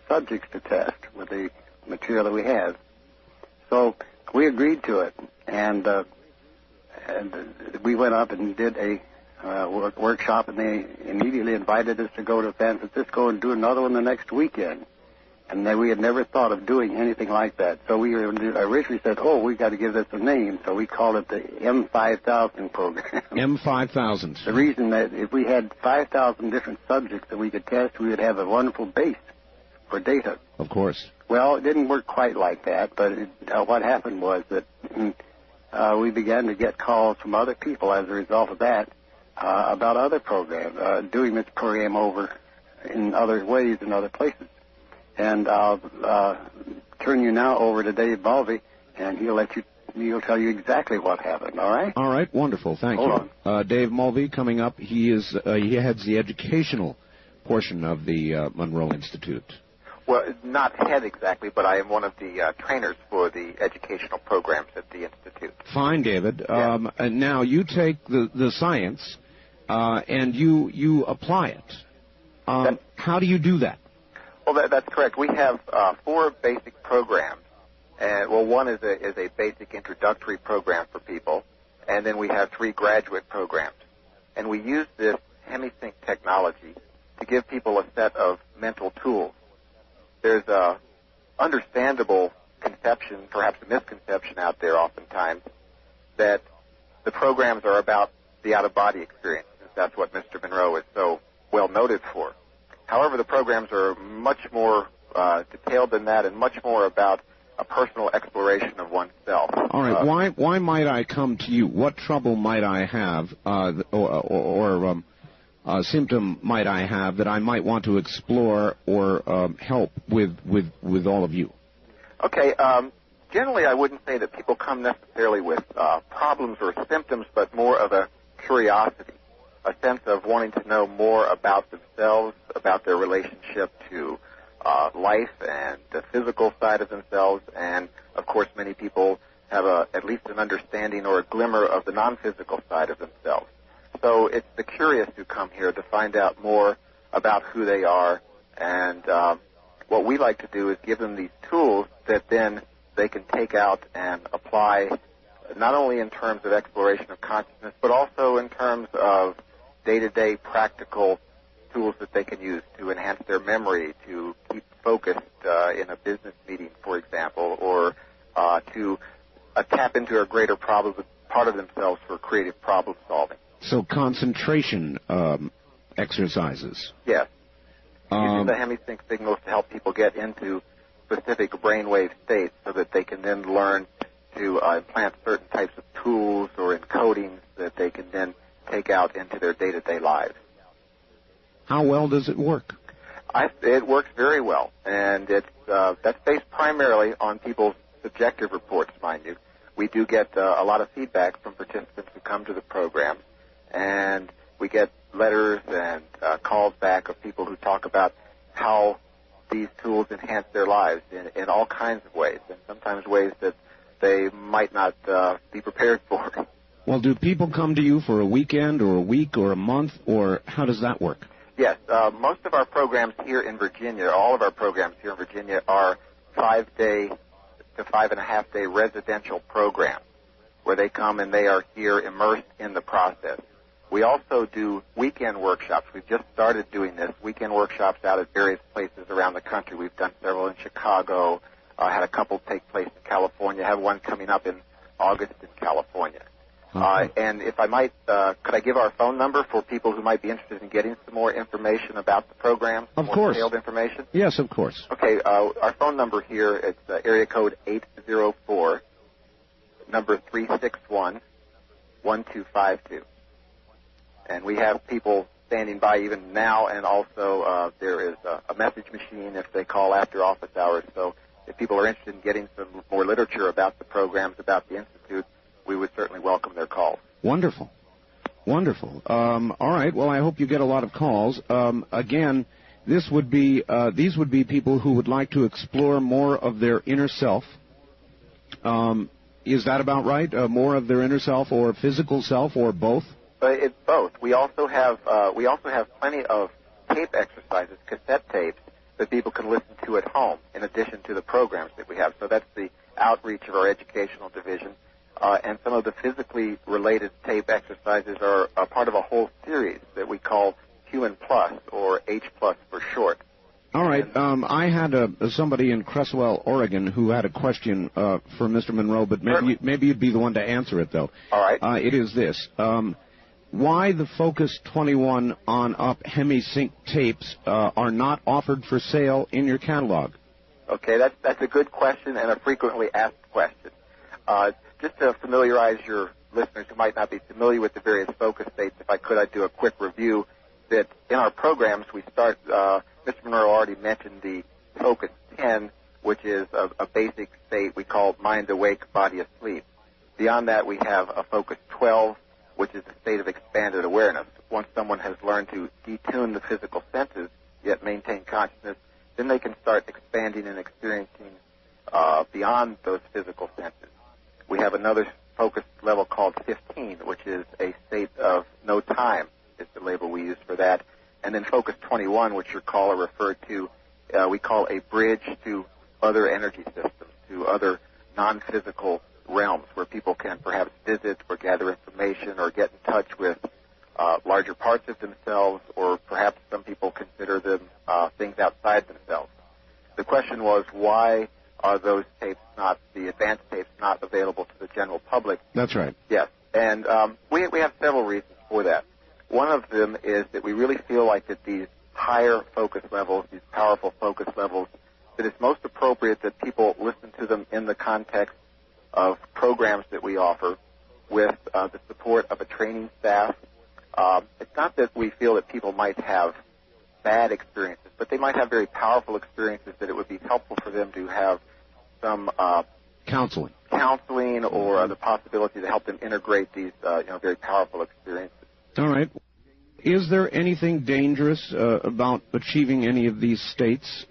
subjects to test with the material that we have. So we agreed to it, and we went up and did a workshop, and they immediately invited us to go to San Francisco and do another one the next weekend. And then we had never thought of doing anything like that. So we originally said, we got to give this a name. So we called it the M5000 program. M5000. The reason that if we had 5,000 different subjects that we could test, we would have a wonderful base for data. Of course. Well, it didn't work quite like that, but what happened was that we began to get calls from other people as a result of that about other programs, doing this program over in other ways in other places. And I'll turn you now over to Dave Mulvey, and he'll tell you exactly what happened. All right? All right. Wonderful. Thank you. Dave Mulvey coming up. He heads the educational portion of the Monroe Institute. Well, not head exactly, but I am one of the trainers for the educational programs at the Institute. Fine, David. Yeah. Now you take the science and you apply it. How do you do that? Well, that's correct. We have 4 basic programs. One is a basic introductory program for people, and then we have 3 graduate programs. And we use this HemiSync technology to give people a set of mental tools. There's a understandable conception, perhaps a misconception out there oftentimes, that the programs are about the out-of-body experience, since that's what Mr. Monroe is so well noted for. However, the programs are much more detailed than that and much more about a personal exploration of oneself. All right. Why might I come to you? What trouble might I have or symptom might I have that I might want to explore or help with all of you? Okay. Generally, I wouldn't say that people come necessarily with problems or symptoms, but more of a curiosity, a sense of wanting to know more about themselves, about their relationship to life and the physical side of themselves, and, of course, many people have at least an understanding or a glimmer of the non-physical side of themselves. So it's the curious who come here to find out more about who they are, and what we like to do is give them these tools that then they can take out and apply not only in terms of exploration of consciousness, but also in terms of day-to-day practical tools that they can use to enhance their memory, to keep focused in a business meeting, for example, or to tap into a greater part of themselves for creative problem solving. So concentration exercises. Yes. Using the HemiSync signals to help people get into specific brainwave states so that they can then learn to implant certain types of tools or encodings that they can then take out into their day-to-day lives. How well does it work? It works very well, and that's based primarily on people's subjective reports, mind you. We do get a lot of feedback from participants who come to the program, and we get letters and calls back of people who talk about how these tools enhance their lives in all kinds of ways, and sometimes ways that they might not be prepared for. Well, do people come to you for a weekend or a week or a month, or how does that work? Yes. Most of our programs here in Virginia, all of our programs here in Virginia are 5-day to 5.5-day residential programs where they come and they are here immersed in the process. We also do weekend workshops. We've just started doing this, weekend workshops out at various places around the country. We've done several in Chicago, had a couple take place in California, have one coming up in August in California. And if I might, could I give our phone number for people who might be interested in getting some more information about the program? Of more course. Detailed information? Yes, of course. Okay, our phone number here is area code 804, number 361-1252. And we have people standing by even now, and also there is a message machine if they call after office hours. So if people are interested in getting some more literature about the programs, about the Institute, we would certainly welcome their calls. Wonderful. Wonderful. All right. Well, I hope you get a lot of calls. Again, these would be people who would like to explore more of their inner self. Is that about right? More of their inner self or physical self or both? It's both. We also have plenty of tape exercises, cassette tapes that people can listen to at home in addition to the programs that we have. So that's the outreach of our educational division. And some of the physically related tape exercises are a part of a whole series that we call Human Plus, or H Plus for short. All right. I had somebody in Cresswell, Oregon, who had a question for Mr. Monroe, but maybe you'd be the one to answer it, though. All right. It is this. Why the Focus 21 on-up Hemi-Sync tapes are not offered for sale in your catalog? Okay, that's a good question and a frequently asked question. Just to familiarize your listeners who might not be familiar with the various focus states, if I could, I'd do a quick review. That in our programs we start, Mr. Monroe already mentioned the Focus 10, which is a basic state we call mind awake, body asleep. Beyond that, we have a Focus 12, which is a state of expanded awareness. Once someone has learned to detune the physical senses, yet maintain consciousness, then they can start expanding and experiencing beyond those physical senses. We have another focus level called 15, which is a state of no time, is the label we use for that. And then Focus 21, which your caller referred to, we call a bridge to other energy systems, to other non-physical realms where people can perhaps visit or gather information or get in touch with larger parts of themselves, or perhaps some people consider them things outside themselves. The question was, why are those tapes not, the advanced tapes, not available to the general public? That's right. Yes. And we have several reasons for that. One of them is that we really feel like that these higher focus levels, these powerful focus levels, that it's most appropriate that people listen to them in the context of programs that we offer with the support of a training staff. It's not that we feel that people might have bad experiences, but they might have very powerful experiences that it would be helpful for them to have some counseling or the possibility to help them integrate these very powerful experiences. All right. Is there anything dangerous about achieving any of these states,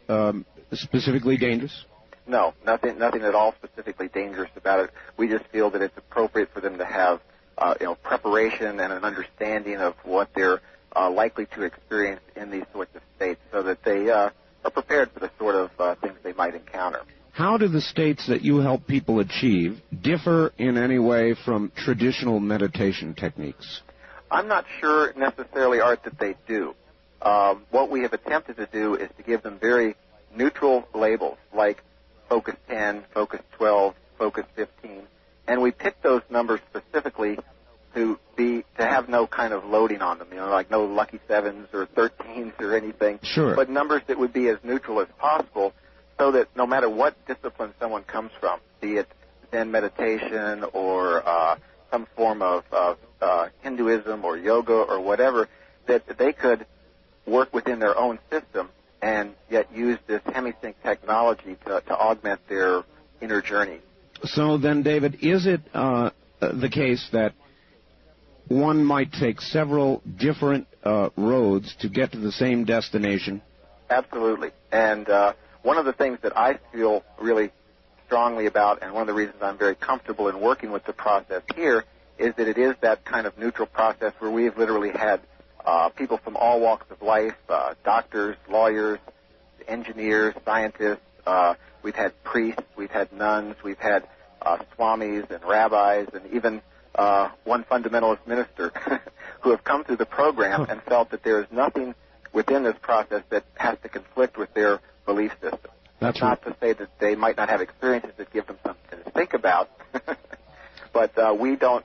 specifically dangerous? No, nothing at all specifically dangerous about it. We just feel that it's appropriate for them to have preparation and an understanding of what they're likely to experience in these sorts of states, so that they are prepared for the sort of things they might encounter. How do the states that you help people achieve differ in any way from traditional meditation techniques? I'm not sure necessarily, Art, that they do. What we have attempted to do is to give them very neutral labels, like Focus 10, Focus 12, Focus 15, and we picked those numbers specifically to have no kind of loading on them, like no lucky 7s or 13s or anything. Sure. But numbers that would be as neutral as possible, so that no matter what discipline someone comes from, be it Zen meditation or some form of Hinduism or yoga or whatever, that they could work within their own system and yet use this Hemi-Sync technology to augment their inner journey. So then, David, is it the case that one might take several different roads to get to the same destination? Absolutely. And one of the things that I feel really strongly about, and one of the reasons I'm very comfortable in working with the process here, is that it is that kind of neutral process where we've literally had people from all walks of life, doctors, lawyers, engineers, scientists. We've had priests, we've had nuns, we've had swamis and rabbis, and even one fundamentalist minister who have come through the program and felt that there is nothing within this process that has to conflict with their belief system. That's not to say that they might not have experiences that give them something to think about, but we don't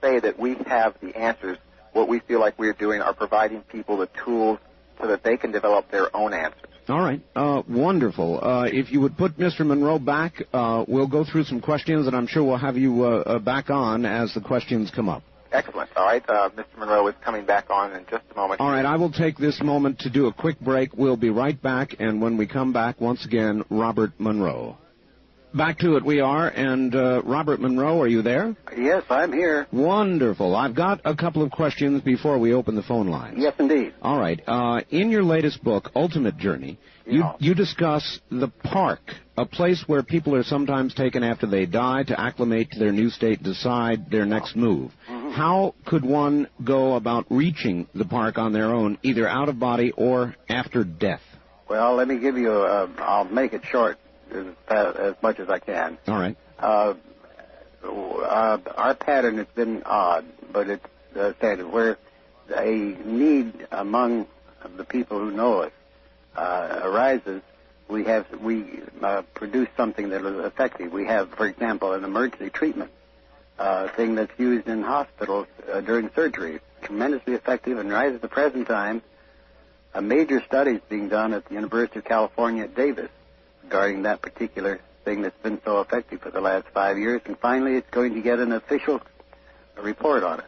say that we have the answers. What we feel like we're doing are providing people the tools so that they can develop their own answers. All right. Wonderful. If you would put Mr. Monroe back, we'll go through some questions, and I'm sure we'll have you back on as the questions come up. Excellent. All right. Mr. Monroe is coming back on in just a moment. All right. I will take this moment to do a quick break. We'll be right back, and when we come back, once again, Robert Monroe. Back to it we are, and Robert Monroe, are you there? Yes, I'm here. Wonderful. I've got a couple of questions before we open the phone lines. Yes, indeed. All right. In your latest book, Ultimate Journey, you discuss the park, a place where people are sometimes taken after they die to acclimate to their new state, decide their next move. Mm-hmm. How could one go about reaching the park on their own, either out of body or after death? Well, let me give you I'll make it short as much as I can. All right. Our pattern has been odd, but it's said we're a need among the people who know us arises, we produce something that is effective. We have, for example, an emergency treatment thing that's used in hospitals during surgery, tremendously effective, and right at the present time, a major study is being done at the University of California at Davis regarding that particular thing that's been so effective for the last 5 years, and finally it's going to get an official report on it.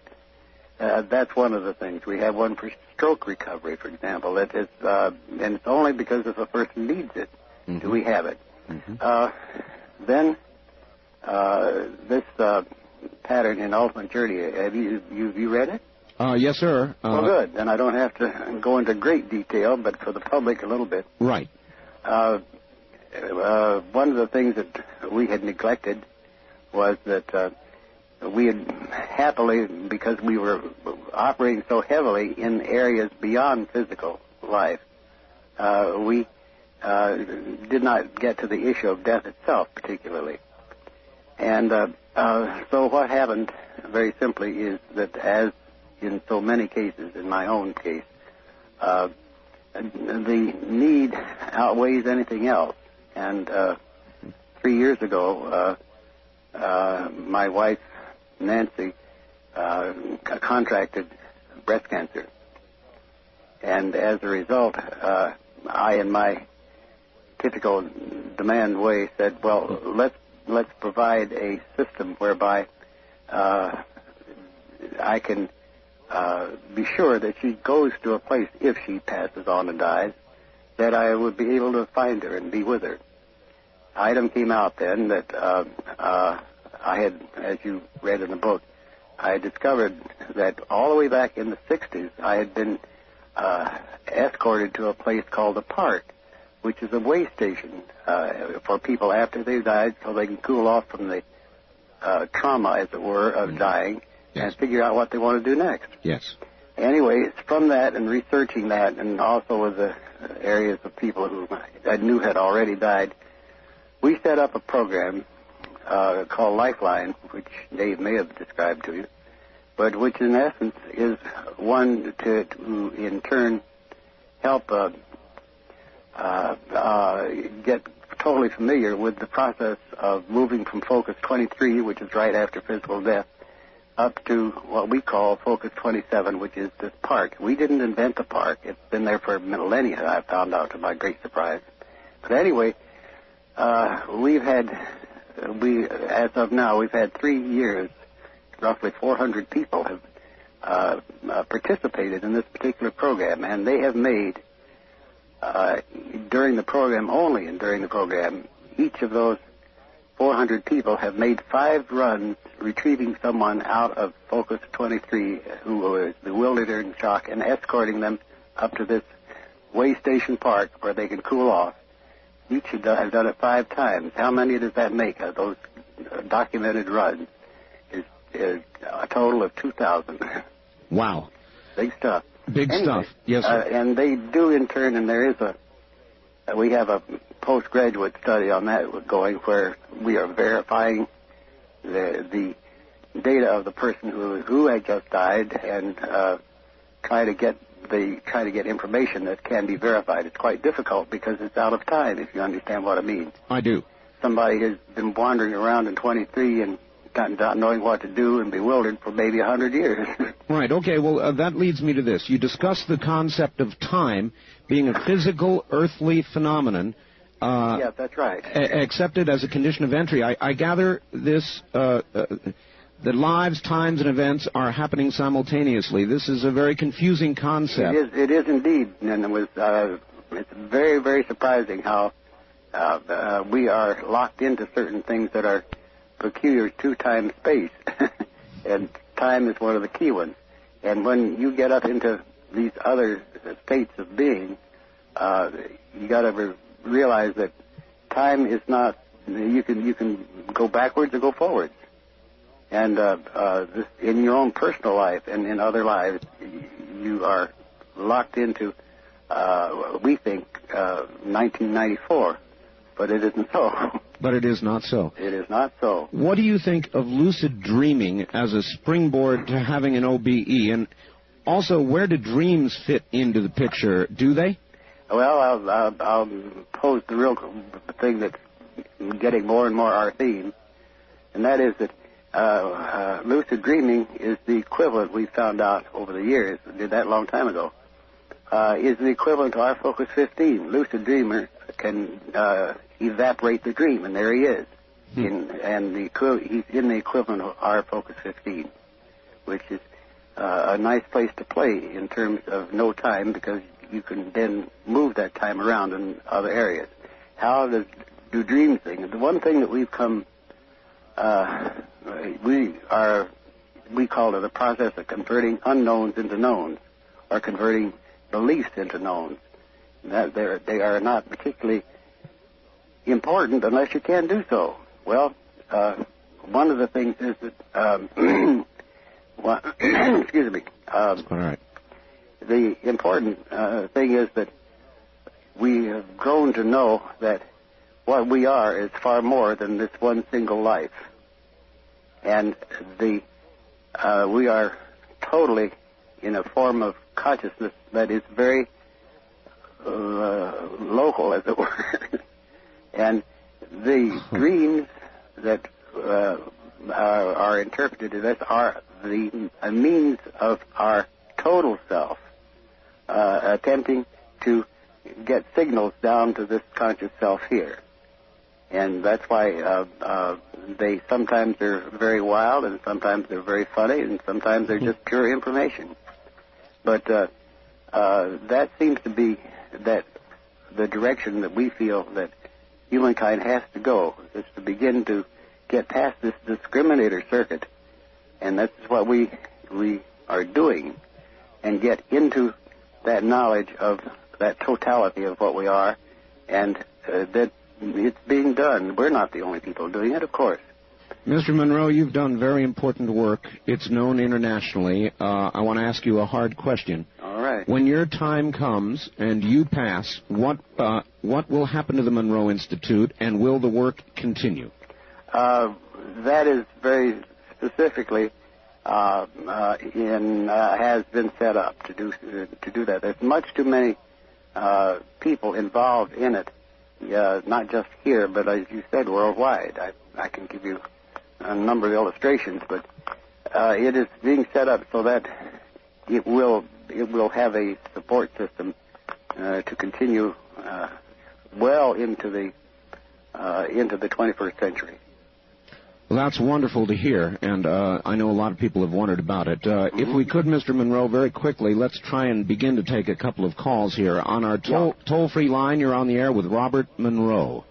That's one of the things. We have one for stroke recovery, for example. That is, and it's only because if a person needs it do we have it. Then this pattern in Ultimate Journey, have you read it? Yes, sir. Well, good. Then I don't have to go into great detail, but for the public a little bit. Right. One of the things that we had neglected was that we had happily, because we were operating so heavily in areas beyond physical life, we did not get to the issue of death itself particularly. And so what happened, very simply, is that as in so many cases, in my own case, the need outweighs anything else. And 3 years ago, my wife, Nancy, contracted breast cancer. And as a result, I, in my typical demand way, said, well, let's provide a system whereby I can be sure that she goes to a place, if she passes on and dies, that I would be able to find her and be with her. Item came out then that I had, as you read in the book, I discovered that all the way back in the 60s, I had been escorted to a place called the Park, which is a way station for people after they've died so they can cool off from the trauma, as it were, of dying. Yes. And figure out what they want to do next. Yes. Anyway, it's from that and researching that, and also with the areas of people who I knew had already died, we set up a program called Lifeline, which Dave may have described to you, but which in essence is one to in turn help get totally familiar with the process of moving from Focus 23, which is right after physical death, up to what we call Focus 27, which is this park. We didn't invent the park. It's been there for millennia, I found out to my great surprise. But anyway, as of now, we've had 3 years, roughly 400 people have participated in this particular program, and they have made, during the program, only and during the program, each of those 400 people have made 5 runs retrieving someone out of Focus 23 who was bewildered or in shock and escorting them up to this way station park where they can cool off. Each have done it 5 times. How many does that make of those documented runs? Is a total of 2,000. Wow. Big stuff. Big stuff. Yes, sir. And they do in turn, and there is we have a postgraduate study on that going where we are verifying the data of the person who had just died and try to get information that can be verified. It's quite difficult because it's out of time, if you understand what I mean. I do. Somebody has been wandering around in 23 and not knowing what to do and bewildered for maybe 100 years. Right. Okay. Well, that leads me to this. You discussed the concept of time being a physical, earthly phenomenon. Yes, that's right. Accepted as a condition of entry. I gather this, that lives, times, and events are happening simultaneously. This is a very confusing concept. It is indeed, and it's very, very surprising how we are locked into certain things that are peculiar to time space, and time is one of the key ones. And when you get up into these other states of being, you got to realize that time is not. You can go backwards or go forwards, and in your own personal life and in other lives, you are locked into. We think 1994, but it isn't so. But it is not so. It is not so. What do you think of lucid dreaming as a springboard to having an OBE? And also, where do dreams fit into the picture? Do they? Well, I'll pose the real thing that's getting more and more our theme, and that is that lucid dreaming is the equivalent, we found out over the years, we did that a long time ago, is the equivalent to our Focus 15. Lucid dreamer can evaporate the dream, and there he is. He's in the equivalent of our Focus 15, which is a nice place to play in terms of no time, because you can then move that time around in other areas. How do dreams things? The one thing that we've come, we call it the process of converting unknowns into knowns, or converting beliefs into knowns. That they are not particularly important unless you can do so. Well, one of the things is that, excuse me. All right. The important thing is that we have grown to know that what we are is far more than this one single life. And we are totally in a form of consciousness that is very local, as it were. And the dreams that are interpreted as this are the means of our total self attempting to get signals down to this conscious self here. And that's why they sometimes are very wild, and sometimes they're very funny, and sometimes they're just pure information. But that seems to be the direction that we feel that humankind has to go, is to begin to get past this discriminator circuit. And that's what we are doing, and get into that knowledge of that totality of what we are, and that it's being done. We're not the only people doing it, of course. Mr. Monroe, you've done very important work. It's known internationally. I want to ask you a hard question. All right. When your time comes and you pass, what will happen to the Monroe Institute, and will the work continue? That is very specifically has been set up to do that. There's much too many people involved in it, not just here, but as you said, worldwide. I can give you a number of illustrations, but it is being set up so that it will have a support system to continue well into the 21st century. Well, that's wonderful to hear, and I know a lot of people have wondered about it. If we could, Mr. Monroe, very quickly, let's try and begin to take a couple of calls here. On our toll-free line, you're on the air with Robert Monroe.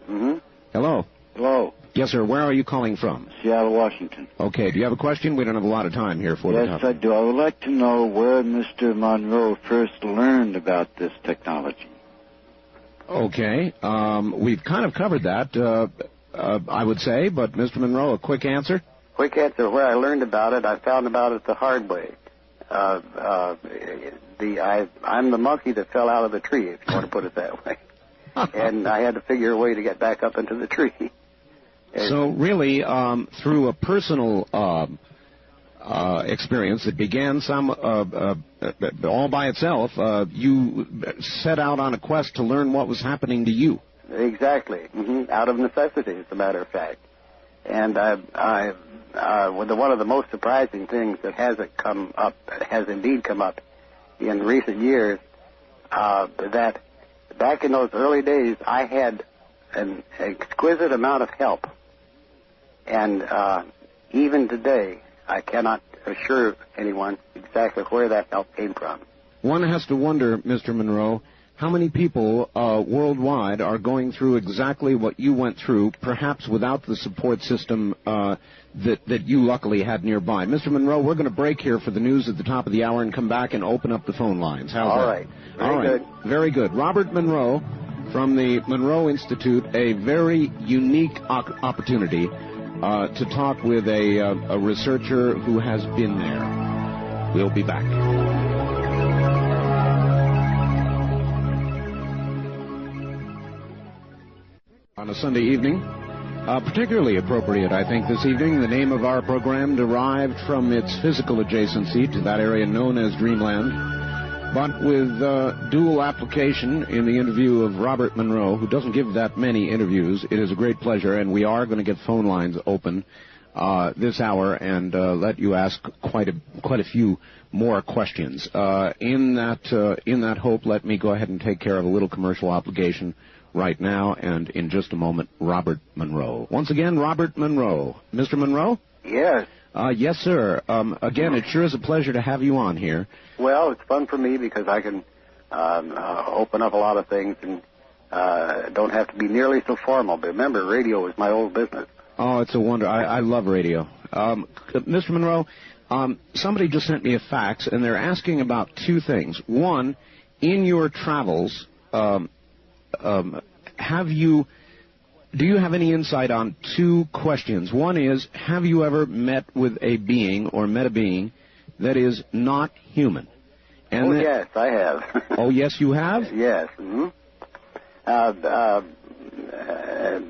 Mm-hmm. Hello. Hello. Yes, sir. Where are you calling from? Seattle, Washington. Okay. Do you have a question? We don't have a lot of time here for Yes, I do. I would like to know where Mr. Monroe first learned about this technology. Okay. We've kind of covered that. I would say, but Mr. Monroe, a quick answer? Quick answer. Where I learned about it, I found about it the hard way. I'm the monkey that fell out of the tree, if you want to put it that way. And I had to figure a way to get back up into the tree. So really, through a personal experience that began all by itself, you set out on a quest to learn what was happening to you. Exactly. Mm-hmm. Out of necessity, as a matter of fact. And one of the most surprising things that has indeed come up in recent years, that back in those early days, I had an exquisite amount of help. And even today, I cannot assure anyone exactly where that help came from. One has to wonder, Mr. Monroe, how many people worldwide are going through exactly what you went through, perhaps without the support system that you luckily had nearby? Mr. Monroe, we're going to break here for the news at the top of the hour and come back and open up the phone lines. How's that? All right. Very good. Very good. Robert Monroe from the Monroe Institute, a very unique opportunity to talk with a researcher who has been there. We'll be back. On a Sunday evening, particularly appropriate, I think, this evening. The name of our program derived from its physical adjacency to that area known as Dreamland. But with dual application in the interview of Robert Monroe, who doesn't give that many interviews, it is a great pleasure, and we are going to get phone lines open this hour and let you ask quite a few more questions. In that hope, let me go ahead and take care of a little commercial obligation right now, and in just a moment, Robert Monroe. Once again, Robert Monroe. Mr. Monroe? Yes. Yes, sir. Again, it sure is a pleasure to have you on here. Well, it's fun for me because I can open up a lot of things and don't have to be nearly so formal. But remember, radio is my old business. Oh, it's a wonder. I love radio. Mr. Monroe, somebody just sent me a fax, and they're asking about two things. One, in your travels, do you have any insight on two questions? One is, have you ever met with a being or met a being that is not human? And yes, I have. Oh, yes, you have? Yes. Mm-hmm.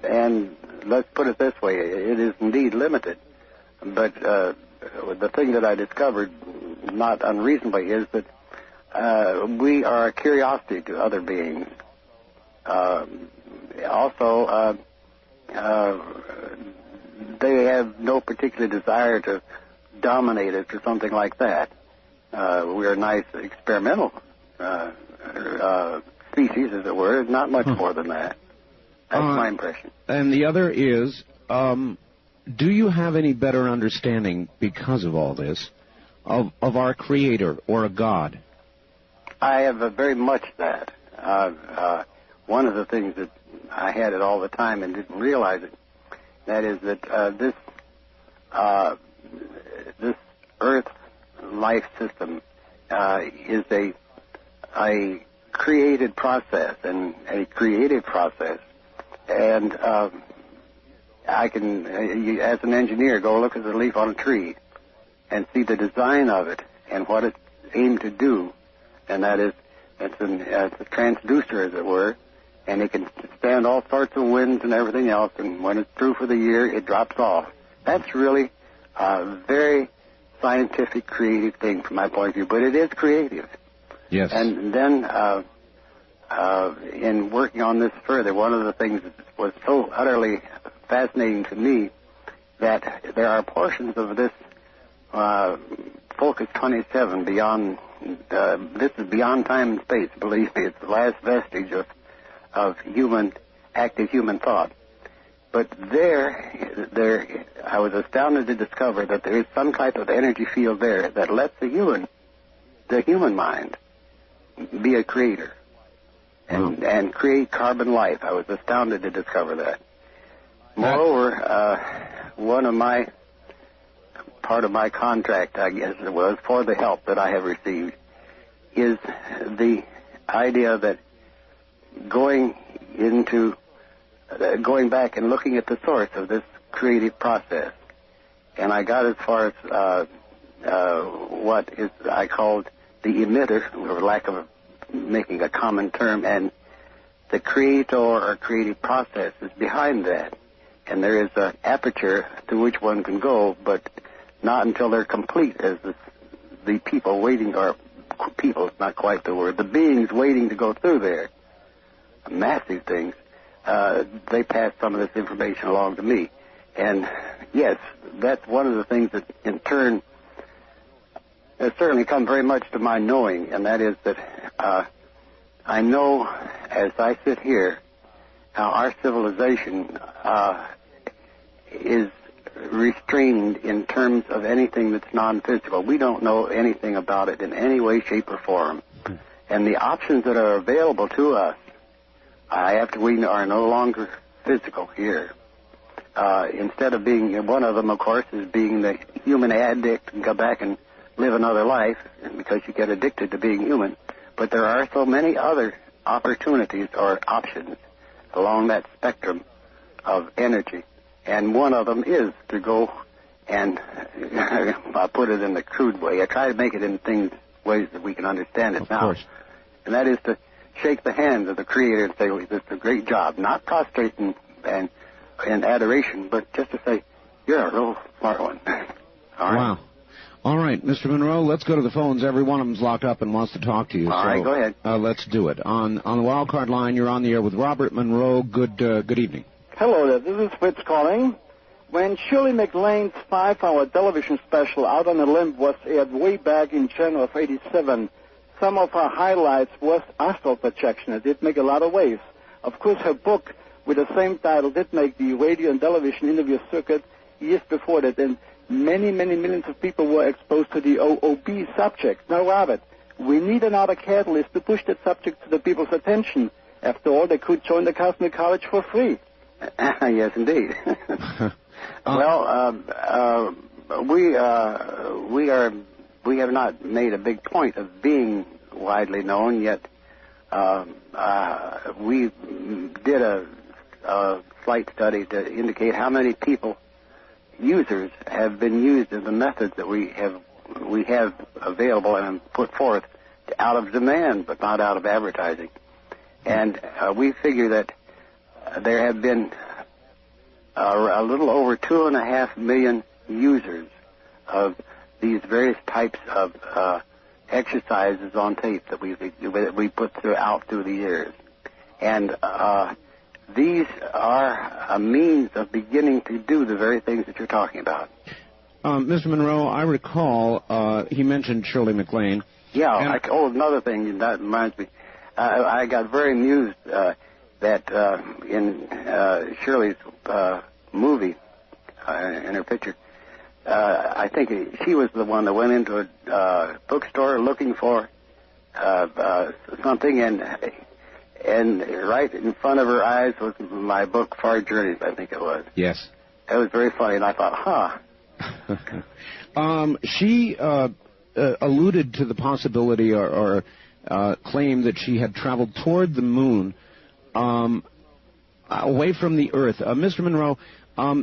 And let's put it this way. It is indeed limited. But the thing that I discovered, not unreasonably, is that we are a curiosity to other beings. Also, they have no particular desire to dominate us or something like that. We're a nice experimental species, as it were. Not much more than that. That's my impression. And the other is, do you have any better understanding, because of all this, of our Creator or a God? I have very much that. One of the things that I had it all the time and didn't realize it, that is that this Earth life system is a created process and a creative process. And I can, as an engineer, go look at the leaf on a tree and see the design of it and what it's aimed to do. And that is, it's a transducer, as it were, and it can stand all sorts of winds and everything else, and when it's through for the year, it drops off. That's really a very scientific, creative thing from my point of view, but it is creative. Yes. And then in working on this further, one of the things that was so utterly fascinating to me, that there are portions of this Focus 27 beyond, this is beyond time and space, believe me. It's the last vestige of active human thought. But there, I was astounded to discover that there is some type of energy field there that lets the human mind be a creator and create carbon life. I was astounded to discover that. Moreover, part of my contract, I guess it was, for the help that I have received, is the idea that going back and looking at the source of this creative process. And I got as far as what is I called the emitter, for lack of making a common term, and the creator or creative process is behind that. And there is an aperture to which one can go, but not until they're complete, as the people waiting, or people, it's not quite the word, the beings waiting to go through there, massive things, they pass some of this information along to me. And yes, that's one of the things that in turn has certainly come very much to my knowing, and that is that I know as I sit here how our civilization is restrained in terms of anything that's non-physical. We don't know anything about it in any way, shape, or form. And the options that are available to us, we are no longer physical here. Instead of being, one of them, of course, is being the human addict and go back and live another life, because you get addicted to being human. But there are so many other opportunities or options along that spectrum of energy. And one of them is to go and, I'll put it in the crude way, I try to make it in ways that we can understand it now. Of course. And that is to shake the hands of the Creator and say, well, this is a great job. Not prostrate and adoration, but just to say, you're a real smart one. All right? Wow. All right, Mr. Monroe, let's go to the phones. Every one of them's locked up and wants to talk to you. All right, go ahead. Let's do it. On the wild card line, you're on the air with Robert Monroe. Good evening. Hello there, this is Fritz calling. When Shirley MacLaine's 5-hour television special Out on a Limb was aired way back in January of '87, some of her highlights was astral projection. It did make a lot of waves. Of course, her book with the same title did make the radio and television interview circuit years before that, and many millions of people were exposed to the OB subject. Now, Robert, we need another catalyst to push that subject to the people's attention. After all, they could join the Cosmic College for free. Yes, indeed. Well, we have not made a big point of being widely known yet. We did a slight study to indicate how many users have been used in the methods that we have available and put forth out of demand, but not out of advertising. And we figure that there have been a little over 2.5 million users of these various types of exercises on tape that we put through the years. And these are a means of beginning to do the very things that you're talking about. Mr. Monroe, I recall he mentioned Shirley MacLaine. Yeah. Another thing that reminds me. I got very amused that in Shirley's movie, in her picture, I think she was the one that went into a bookstore looking for something, and right in front of her eyes was my book, Far Journeys, I think it was. Yes. It was very funny, and I thought, She alluded to the possibility or claimed that she had traveled toward the moon away from the Earth. Mr. Monroe,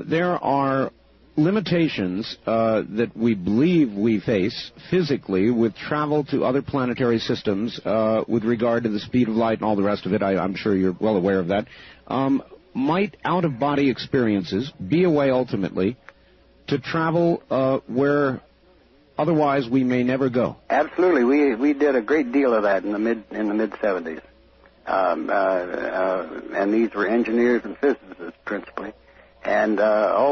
there are limitations that we believe we face physically with travel to other planetary systems with regard to the speed of light and all the rest of it. I'm sure you're well aware of that. Might out-of-body experiences be a way ultimately to travel where otherwise we may never go? Absolutely. We did a great deal of that in the mid 70s. And these were engineers and physicists principally. And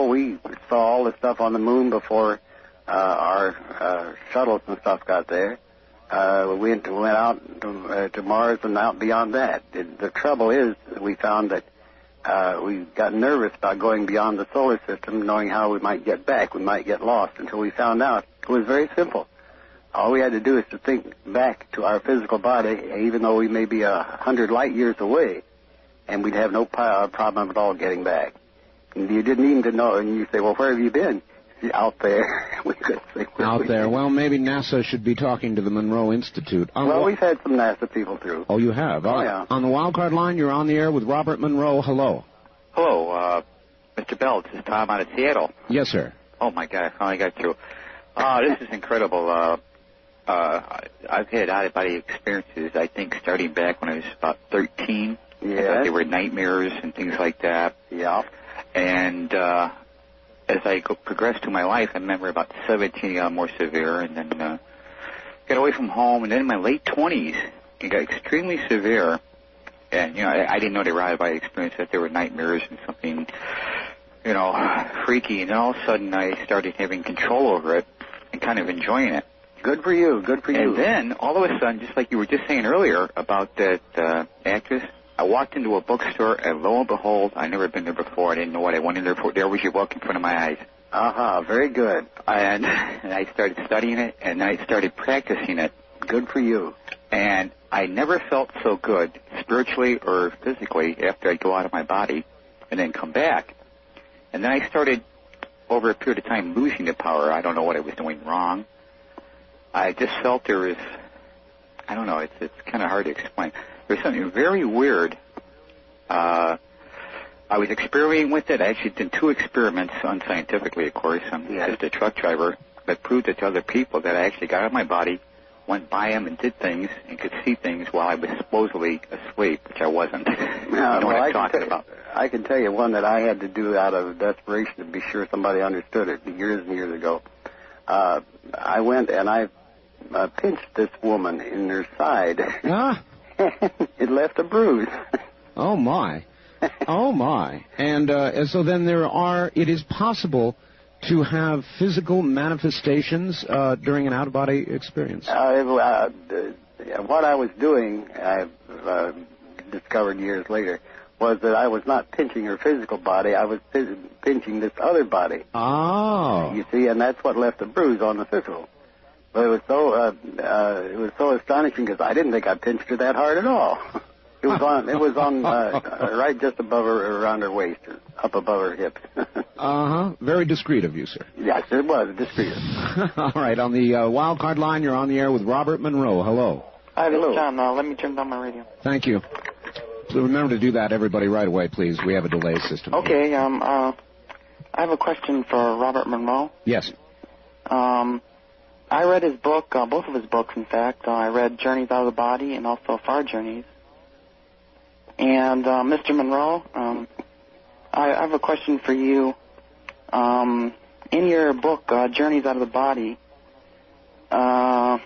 we saw all the stuff on the moon before our shuttles and stuff got there. We went out to Mars and out beyond that. The trouble is, we found that we got nervous about going beyond the solar system, knowing how we might get back. We might get lost, until we found out it was very simple. All we had to do is to think back to our physical body, even though we may be 100 light years away, and we'd have no problem at all getting back. And you didn't even know, and you say, well, where have you been? Out there. We could say out there. Well, maybe NASA should be talking to the Monroe Institute. We've had some NASA people through. Oh, you have? Oh, yeah. On the wildcard line, you're on the air with Robert Monroe. Hello. Hello, Mr. Bell. This is Tom out of Seattle. Yes, sir. Oh, my God. I finally got through. This is incredible. I've had out-of-body experiences, I think, starting back when I was about 13. Yeah. I thought they were nightmares and things like that. Yeah. And as I progressed through my life, I remember about 17 got more severe, and then got away from home. And then in my late 20s, it got extremely severe. And, I didn't know they were out-of-body experiences, that they were nightmares and something, freaky. And then all of a sudden, I started having control over it and kind of enjoying it. Good for you. Good for you. And then, all of a sudden, just like you were just saying earlier about that actress, I walked into a bookstore, and lo and behold, I'd never been there before. I didn't know what I went in there for. There was your book in front of my eyes. Very good. And I started studying it, and I started practicing it. Good for you. And I never felt so good, spiritually or physically, after I'd go out of my body and then come back. And then I started, over a period of time, losing the power. I don't know what I was doing wrong. I just felt there was, I don't know, it's kind of hard to explain. There's something very weird. I was experimenting with it. I actually did 2 experiments, unscientifically, of course. I'm just a truck driver, but proved it to other people that I actually got out of my body, went by them and did things, and could see things while I was supposedly asleep, which I wasn't. You know what I'm talking about. I can tell you one that I had to do out of desperation to be sure somebody understood it years and years ago. I went and I pinched this woman in her side. Ah. It left a bruise. Oh, my. Oh, my. And so then it is possible to have physical manifestations during an out-of-body experience. What I was doing, I discovered years later, was that I was not pinching her physical body. I was pinching this other body. Oh. You see, and that's what left the bruise on the physical. But it was so astonishing because I didn't think I pinched her that hard at all. It was on right just above her, around her waist, up above her hips. Very discreet of you, sir. Yes, it was discreet. All right, on the wild card line, you're on the air with Robert Monroe. Hello. Hi, this is John. Let me turn down my radio. Thank you. So remember to do that, everybody, right away, please. We have a delay system. Okay. I have a question for Robert Monroe. Yes. I read his book, both of his books, in fact. I read Journeys Out of the Body and also Far Journeys. And, Mr. Monroe, I have a question for you. In your book, Journeys Out of the Body, you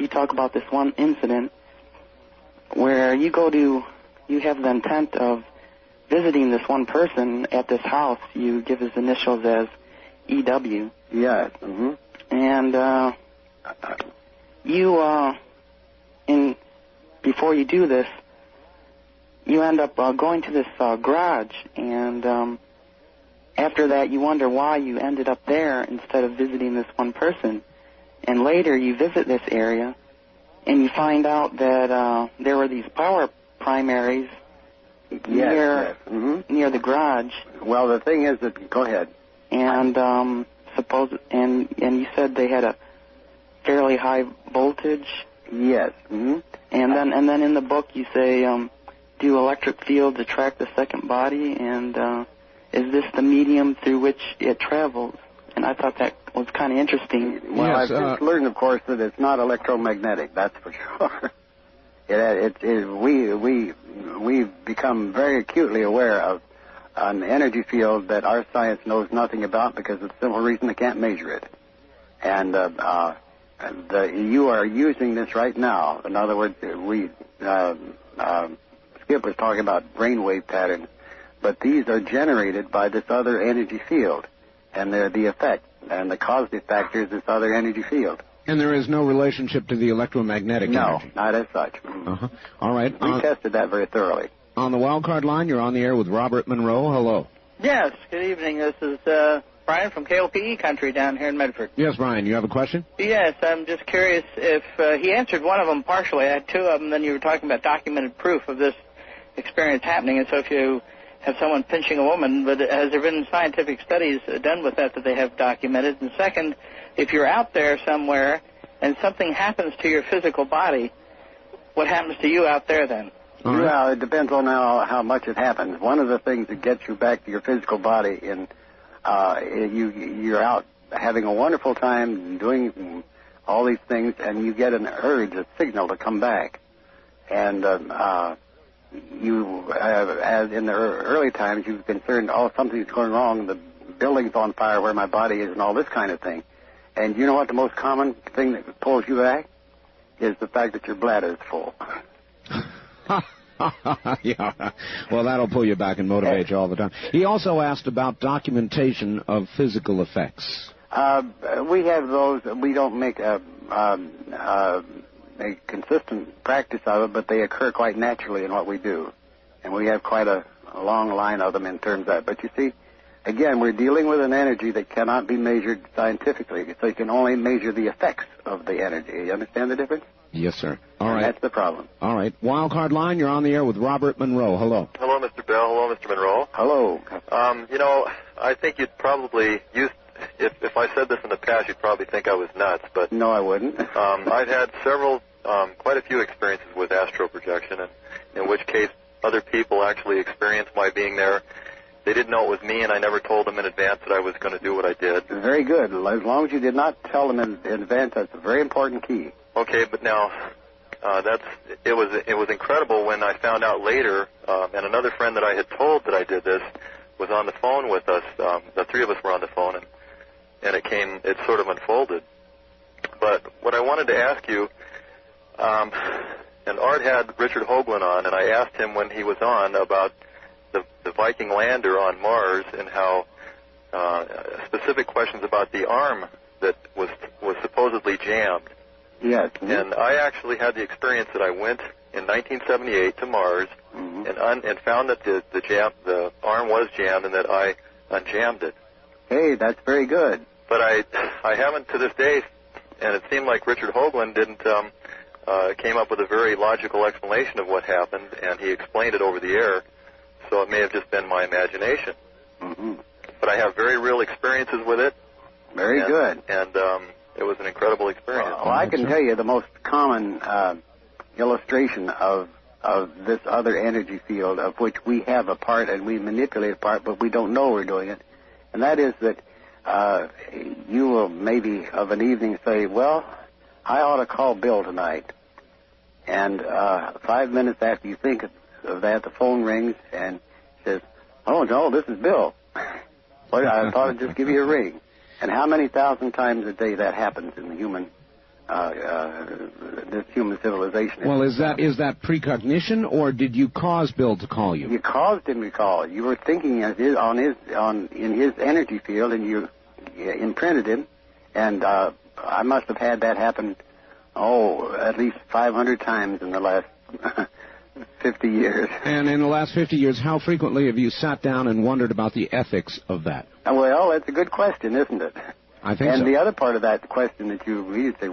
talk about this one incident where you have the intent of visiting this one person at this house. You give his initials as EW. Yes. Mm-hmm. And before you do this, you end up going to this garage, and after that you wonder why you ended up there instead of visiting this one person. And later you visit this area, and you find out that there were these power primaries near the garage. Well, the thing is that, go ahead. And you said they had a fairly high voltage. Yes. Mm-hmm. And then in the book you say, do electric fields attract the second body, and is this the medium through which it travels? And I thought that was kind of interesting. Well, yes, I've just learned, of course, that it's not electromagnetic. That's for sure. We've become very acutely aware of an energy field that our science knows nothing about because of the simple reason they can't measure it. And you are using this right now. In other words, Skip was talking about brainwave patterns, but these are generated by this other energy field, and they're the effect, and the causative factor is this other energy field. And there is no relationship to the electromagnetic energy? No, not as such. All right. We tested that very thoroughly. On the wild card line, you're on the air with Robert Monroe. Hello. Yes, good evening. This is Brian from KOPE country down here in Medford. Yes, Brian, you have a question? Yes, I'm just curious if he answered one of them partially. I had two of them, then you were talking about documented proof of this experience happening. And so if you have someone pinching a woman, but has there been scientific studies done with that they have documented? And second, if you're out there somewhere and something happens to your physical body, what happens to you out there then? Well, it depends on how much it happens. One of the things that gets you back to your physical body, you're out having a wonderful time doing all these things, and you get an urge, a signal to come back. And as in the early times, you were concerned, something's going wrong, the building's on fire where my body is, and all this kind of thing. And you know what the most common thing that pulls you back is the fact that your bladder is full. Yeah. Well, that'll pull you back and motivate you all the time. He also asked about documentation of physical effects. We have those. We don't make a consistent practice of it, but they occur quite naturally in what we do. And we have quite a long line of them in terms of that. But you see, again, we're dealing with an energy that cannot be measured scientifically, so you can only measure the effects of the energy. You understand the difference? Yes, sir. All right. That's the problem. All right. Wild card line, you're on the air with Robert Monroe. Hello. Hello, Mr. Bell. Hello, Mr. Monroe. Hello. I think you'd probably if I said this in the past, you'd probably think I was nuts, but... No, I wouldn't. I've had quite a few experiences with astral projection, and in which case other people actually experienced my being there. They didn't know it was me, and I never told them in advance that I was going to do what I did. Very good. As long as you did not tell them in advance, that's a very important key. Okay, but now it was incredible when I found out later, and another friend that I had told that I did this was on the phone with us. The three of us were on the phone, and it sort of unfolded. But what I wanted to ask you, and Art had Richard Hoagland on, and I asked him when he was on about the Viking lander on Mars and how specific questions about the arm that was supposedly jammed. Yes. And I actually had the experience that I went in 1978 to Mars and found that the arm was jammed and that I unjammed it. Hey, that's very good. But I haven't to this day, and it seemed like Richard Hoagland came up with a very logical explanation of what happened, and he explained it over the air, so it may have just been my imagination. Mm-hmm. But I have very real experiences with it. Very good. And it was an incredible experience. Well, I can tell you the most common illustration of this other energy field of which we have a part and we manipulate a part, but we don't know we're doing it. And that is that you will maybe of an evening say, well, I ought to call Bill tonight. And 5 minutes after you think of that, the phone rings and says, oh, no, this is Bill. Well, I thought I'd just give you a ring. And how many thousand times a day that happens in the human, this human civilization? Well, is that precognition, or did you cause Bill to call you? You caused him to call. You were thinking in his energy field, and you imprinted him. And I must have had that happen, at least 500 times in the last 50 years. And in the last 50 years, how frequently have you sat down and wondered about the ethics of that? Well, that's a good question, isn't it? I think so. And the other part of that question that you say,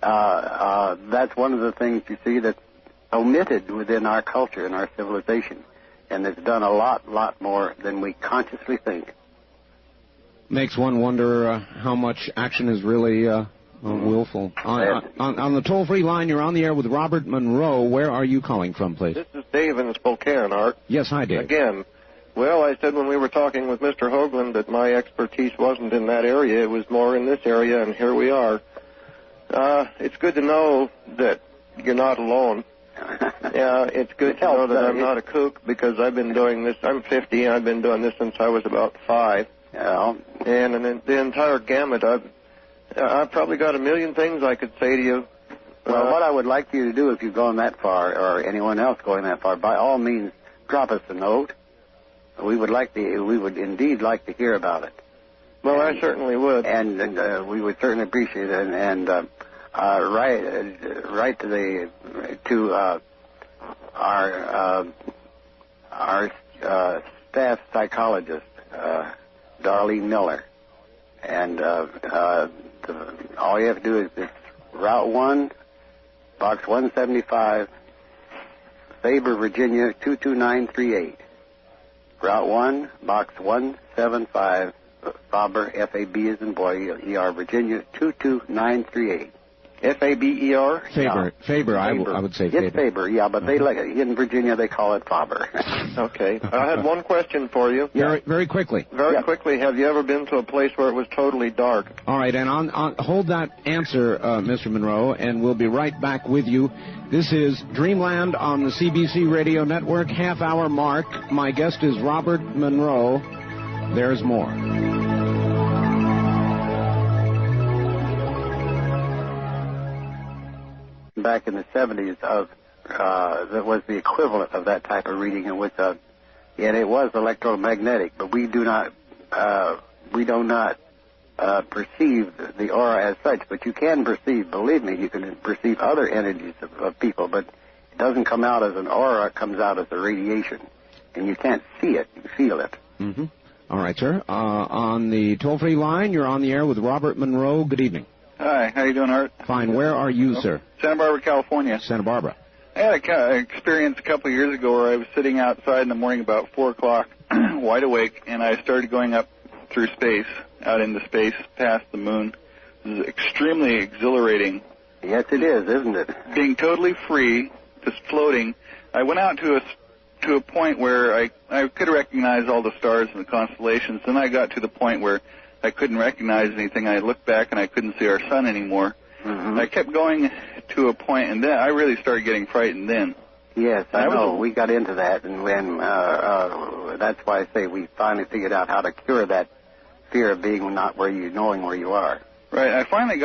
that's one of the things you see that's omitted within our culture and our civilization, and it's done a lot more than we consciously think. Makes one wonder how much action is really willful. On the toll-free line, you're on the air with Robert Monroe. Where are you calling from, please? This is Dave in Spokane, Art. Yes, hi, Dave. Again. Well, I said when we were talking with Mr. Hoagland that my expertise wasn't in that area. It was more in this area, and here we are. It's good to know that you're not alone. It's good to know that I'm not a kook, because I've been doing this. I'm 50, and I've been doing this since I was about 5. Yeah. And in the entire gamut, I've probably got a million things I could say to you. Well, what I would like you to do if you've gone that far, or anyone else going that far, by all means, drop us a note. We would indeed like to hear about it. Well, I certainly would. And we would certainly appreciate it. And write to our staff psychologist, Darlene Miller. And all you have to do is it's Route 1, Box 175, Faber, Virginia, 22938. Route 1, Box 175, Faber, F-A-B as in boy, E-R, Virginia, 22938. F-A-B-E-R? Faber. Yeah. Faber. I would say Faber. It's Faber, yeah, but in Virginia they call it Faber. Okay. I had one question for you. Very quickly. Very quickly, have you ever been to a place where it was totally dark? All right, and hold that answer, Mr. Monroe, and we'll be right back with you. This is Dreamland on the CBC Radio Network, half-hour mark. My guest is Robert Monroe. There's more. Back in the 70s, that was the equivalent of that type of reading, and it was electromagnetic. But we do not perceive the aura as such. But you can perceive, believe me, you can perceive other energies of people. But it doesn't come out as an aura; it comes out as a radiation, and you can't see it; you feel it. Mm-hmm. All right, sir. On the toll-free line, you're on the air with Robert Monroe. Good evening. Hi, how you doing, Art? Fine. Where are you, sir? Santa Barbara, California. Santa Barbara. I had an experience a couple of years ago where I was sitting outside in the morning about 4 o'clock, wide awake, and I started going up through space, out into space, past the moon. It was extremely exhilarating. Yes, it is, isn't it? Being totally free, just floating. I went out to a point where I could recognize all the stars and the constellations. Then I got to the point where I couldn't recognize anything. I looked back and I couldn't see our sun anymore. Mm-hmm. I kept going to a point, and then I really started getting frightened then. Yes, I know. We got into that, and that's why I say we finally figured out how to cure that fear of being not knowing where you are. Right. I finally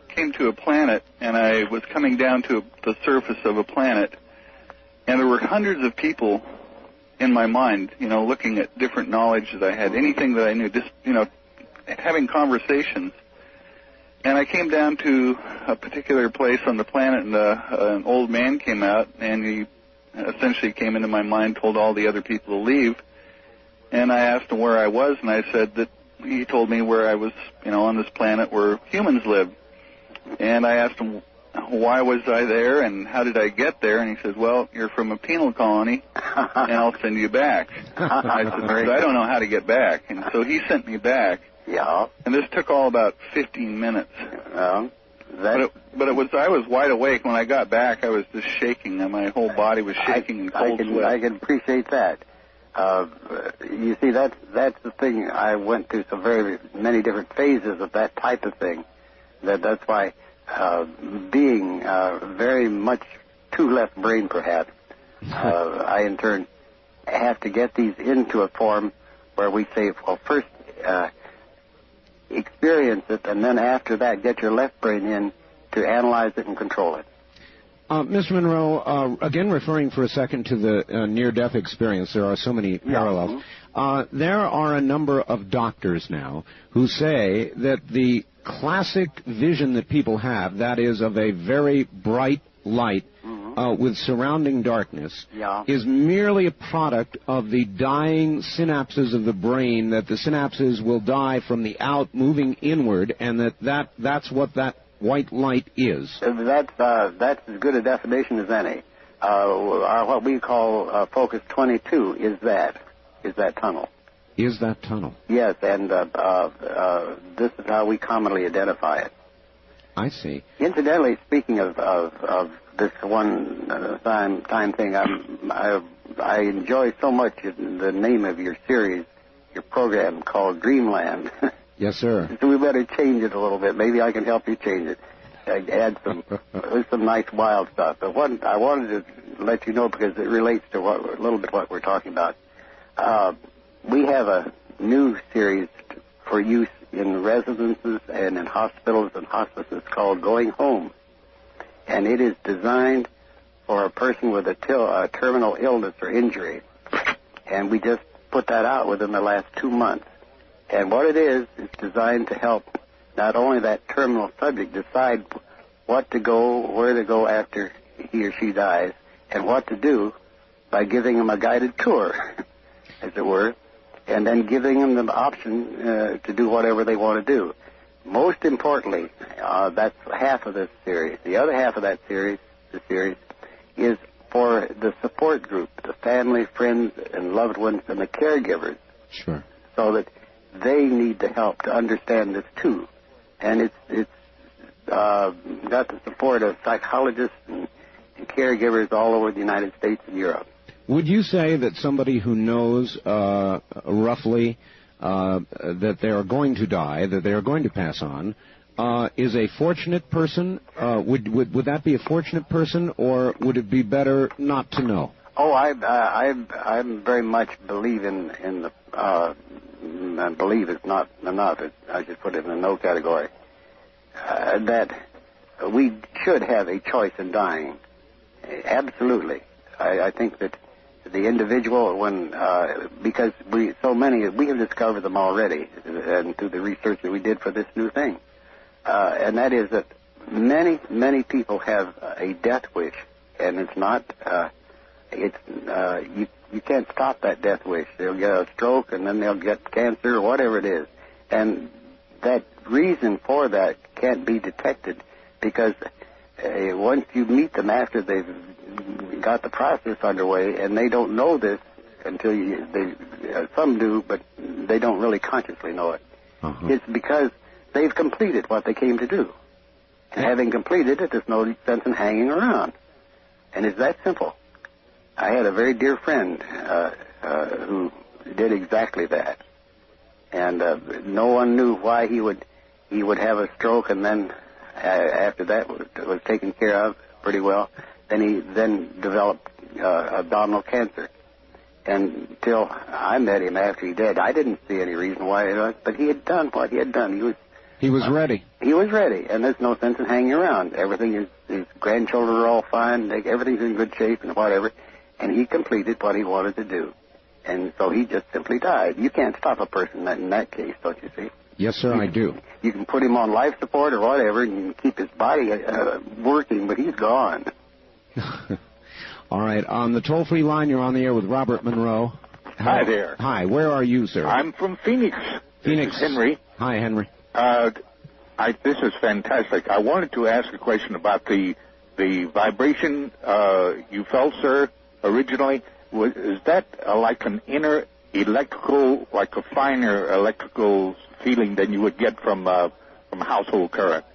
came to a planet, and I was coming down to the surface of a planet, and there were hundreds of people in my mind, looking at different knowledge that I had, anything that I knew, just, having conversations. And I came down to a particular place on the planet, and an old man came out, and he essentially came into my mind, told all the other people to leave. And I asked him where I was, and I said that he told me where I was, on this planet where humans live. And I asked him, why was I there, and how did I get there? And he said, well, you're from a penal colony, and I'll send you back. I said, I don't know how to get back. And so he sent me back. Yeah. And this took all about 15 minutes. Well, I was wide awake. When I got back, I was just shaking, and my whole body was shaking in cold sweat. I can appreciate that. You see, that's the thing. I went through so very many different phases of that type of thing. That's why being very much too left brain, perhaps, I in turn have to get these into a form where we say, well, first experience it, and then after that get your left brain in to analyze it and control it. Mr. Monroe, again referring for a second to the near-death experience, there are so many parallels. There are a number of doctors now who say that the classic vision that people have, that is of a very bright light with surrounding darkness, is merely a product of the dying synapses of the brain, that the synapses will die from the out moving inward, and that's what that white light is. That's as good a definition as any. What we call Focus 22 is that tunnel. Is that tunnel? Yes, and this is how we commonly identify it. I see. Incidentally, speaking of this one time thing, I enjoy so much the name of your series, your program called Dreamland. Yes, sir. So we better change it a little bit. Maybe I can help you change it. Add some nice wild stuff. But what I wanted to let you know, because it relates to a little bit what we're talking about. We have a new series for use in residences and in hospitals and hospices called Going Home. And it is designed for a person with a terminal illness or injury. And we just put that out within the last 2 months. And what it is designed to help not only that terminal subject decide where to go after he or she dies, and what to do by giving them a guided tour, as it were, and then giving them the option to do whatever they want to do. Most importantly, that's half of this series. The other half of the series is for the support group, the family, friends, and loved ones, and the caregivers. Sure. So that they need the help to understand this too. And it's got the support of psychologists and caregivers all over the United States and Europe. Would you say that somebody who knows roughly that they are going to die, that they are going to pass on, is a fortunate person? Would that be a fortunate person, or would it be better not to know? Oh, I very much believe in the and believe is not enough. I should put it in the no category. That we should have a choice in dying. Absolutely. I think that the individual, because we have discovered them already, and through the research that we did for this new thing, and that is that many people have a death wish, and it's not. You can't stop that death wish. They'll get a stroke, and then they'll get cancer, or whatever it is, and that reason for that can't be detected, because once you meet them after they've got the process underway, and they don't know this until some do, but they don't really consciously know it. It's because they've completed what they came to do. And having completed it, there's no sense in hanging around. And it's that simple. I had a very dear friend who did exactly that. And no one knew why he would have a stroke, and then after that was taken care of pretty well. Then he developed abdominal cancer. And until I met him after he did, I didn't see any reason why, but he had done what he had done. He was He was ready. He was ready, and there's no sense in hanging around. Everything is, his grandchildren are all fine, everything's in good shape and whatever, and he completed what he wanted to do. And so he just simply died. You can't stop a person in that case, don't you see? Yes, sir, I do. You can put him on life support or whatever, and you can keep his body working, but he's gone. All right. On the toll-free line, you're on the air with Robert Monroe. Hi there. Hi. Where are you, sir? I'm from Phoenix. Phoenix. This is Henry. Hi, Henry. This is fantastic. I wanted to ask a question about the vibration you felt, sir, originally. Is that like an inner electrical, like a finer electrical feeling than you would get from household current?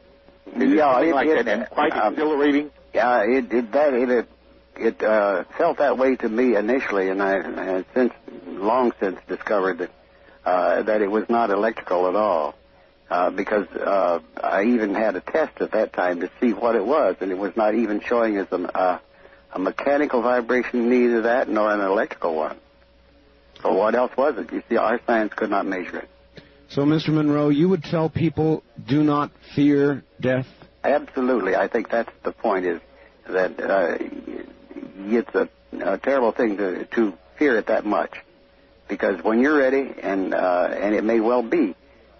Is it like that and quite exhilarating? Yeah, it felt that way to me initially, and I have long since discovered that it was not electrical at all, because I even had a test at that time to see what it was, and it was not even showing as a mechanical vibration, neither that nor an electrical one. So what else was it? You see, our science could not measure it. So, Mr. Monroe, you would tell people, do not fear death? Absolutely. I think that's the point, is that it's a terrible thing to fear it that much. Because when you're ready, and it may well be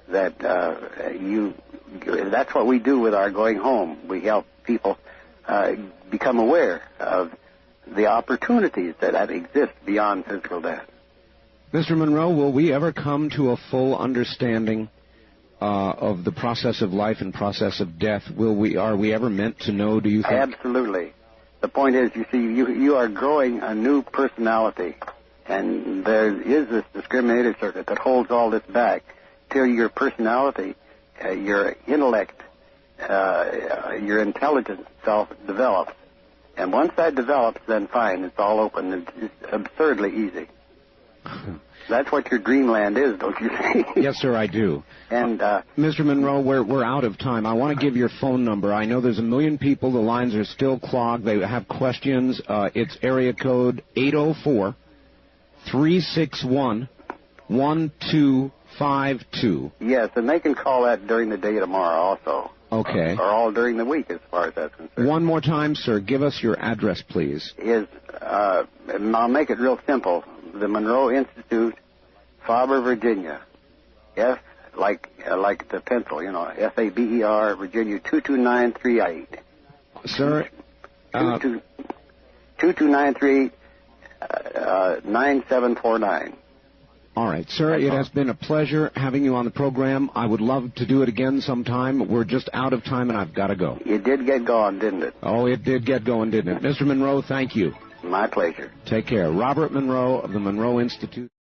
that that's what we do with our going home. We help people become aware of the opportunities that exist beyond physical death. Mr. Monroe, will we ever come to a full understanding of the process of life and process of death? Are we ever meant to know, do you think? Absolutely. The point is, you see, you are growing a new personality, and there is this discriminative circuit that holds all this back till your personality, your intellect, your intelligence self develops. And once that develops, then fine, it's all open. It's absurdly easy. That's what your Dreamland is, don't you see? Yes, sir, I do. And Mr. Monroe, we're out of time. I want to give your phone number. I know there's 1 million people. The lines are still clogged. They have questions. It's area code 804-361-1252. Yes, and they can call that during the day tomorrow also. Okay. Or all during the week, as far as that's concerned. One more time, sir. Give us your address, please. And I'll make it real simple. The Monroe Institute, Faber, Virginia. F, like the pencil, Faber, Virginia, 22938. Sir? 2293, 9749. All right, sir, it has been a pleasure having you on the program. I would love to do it again sometime. We're just out of time, and I've got to go. It did get going, didn't it? Oh, it did get going, didn't it? Mr. Monroe, thank you. My pleasure. Take care. Robert Monroe of the Monroe Institute.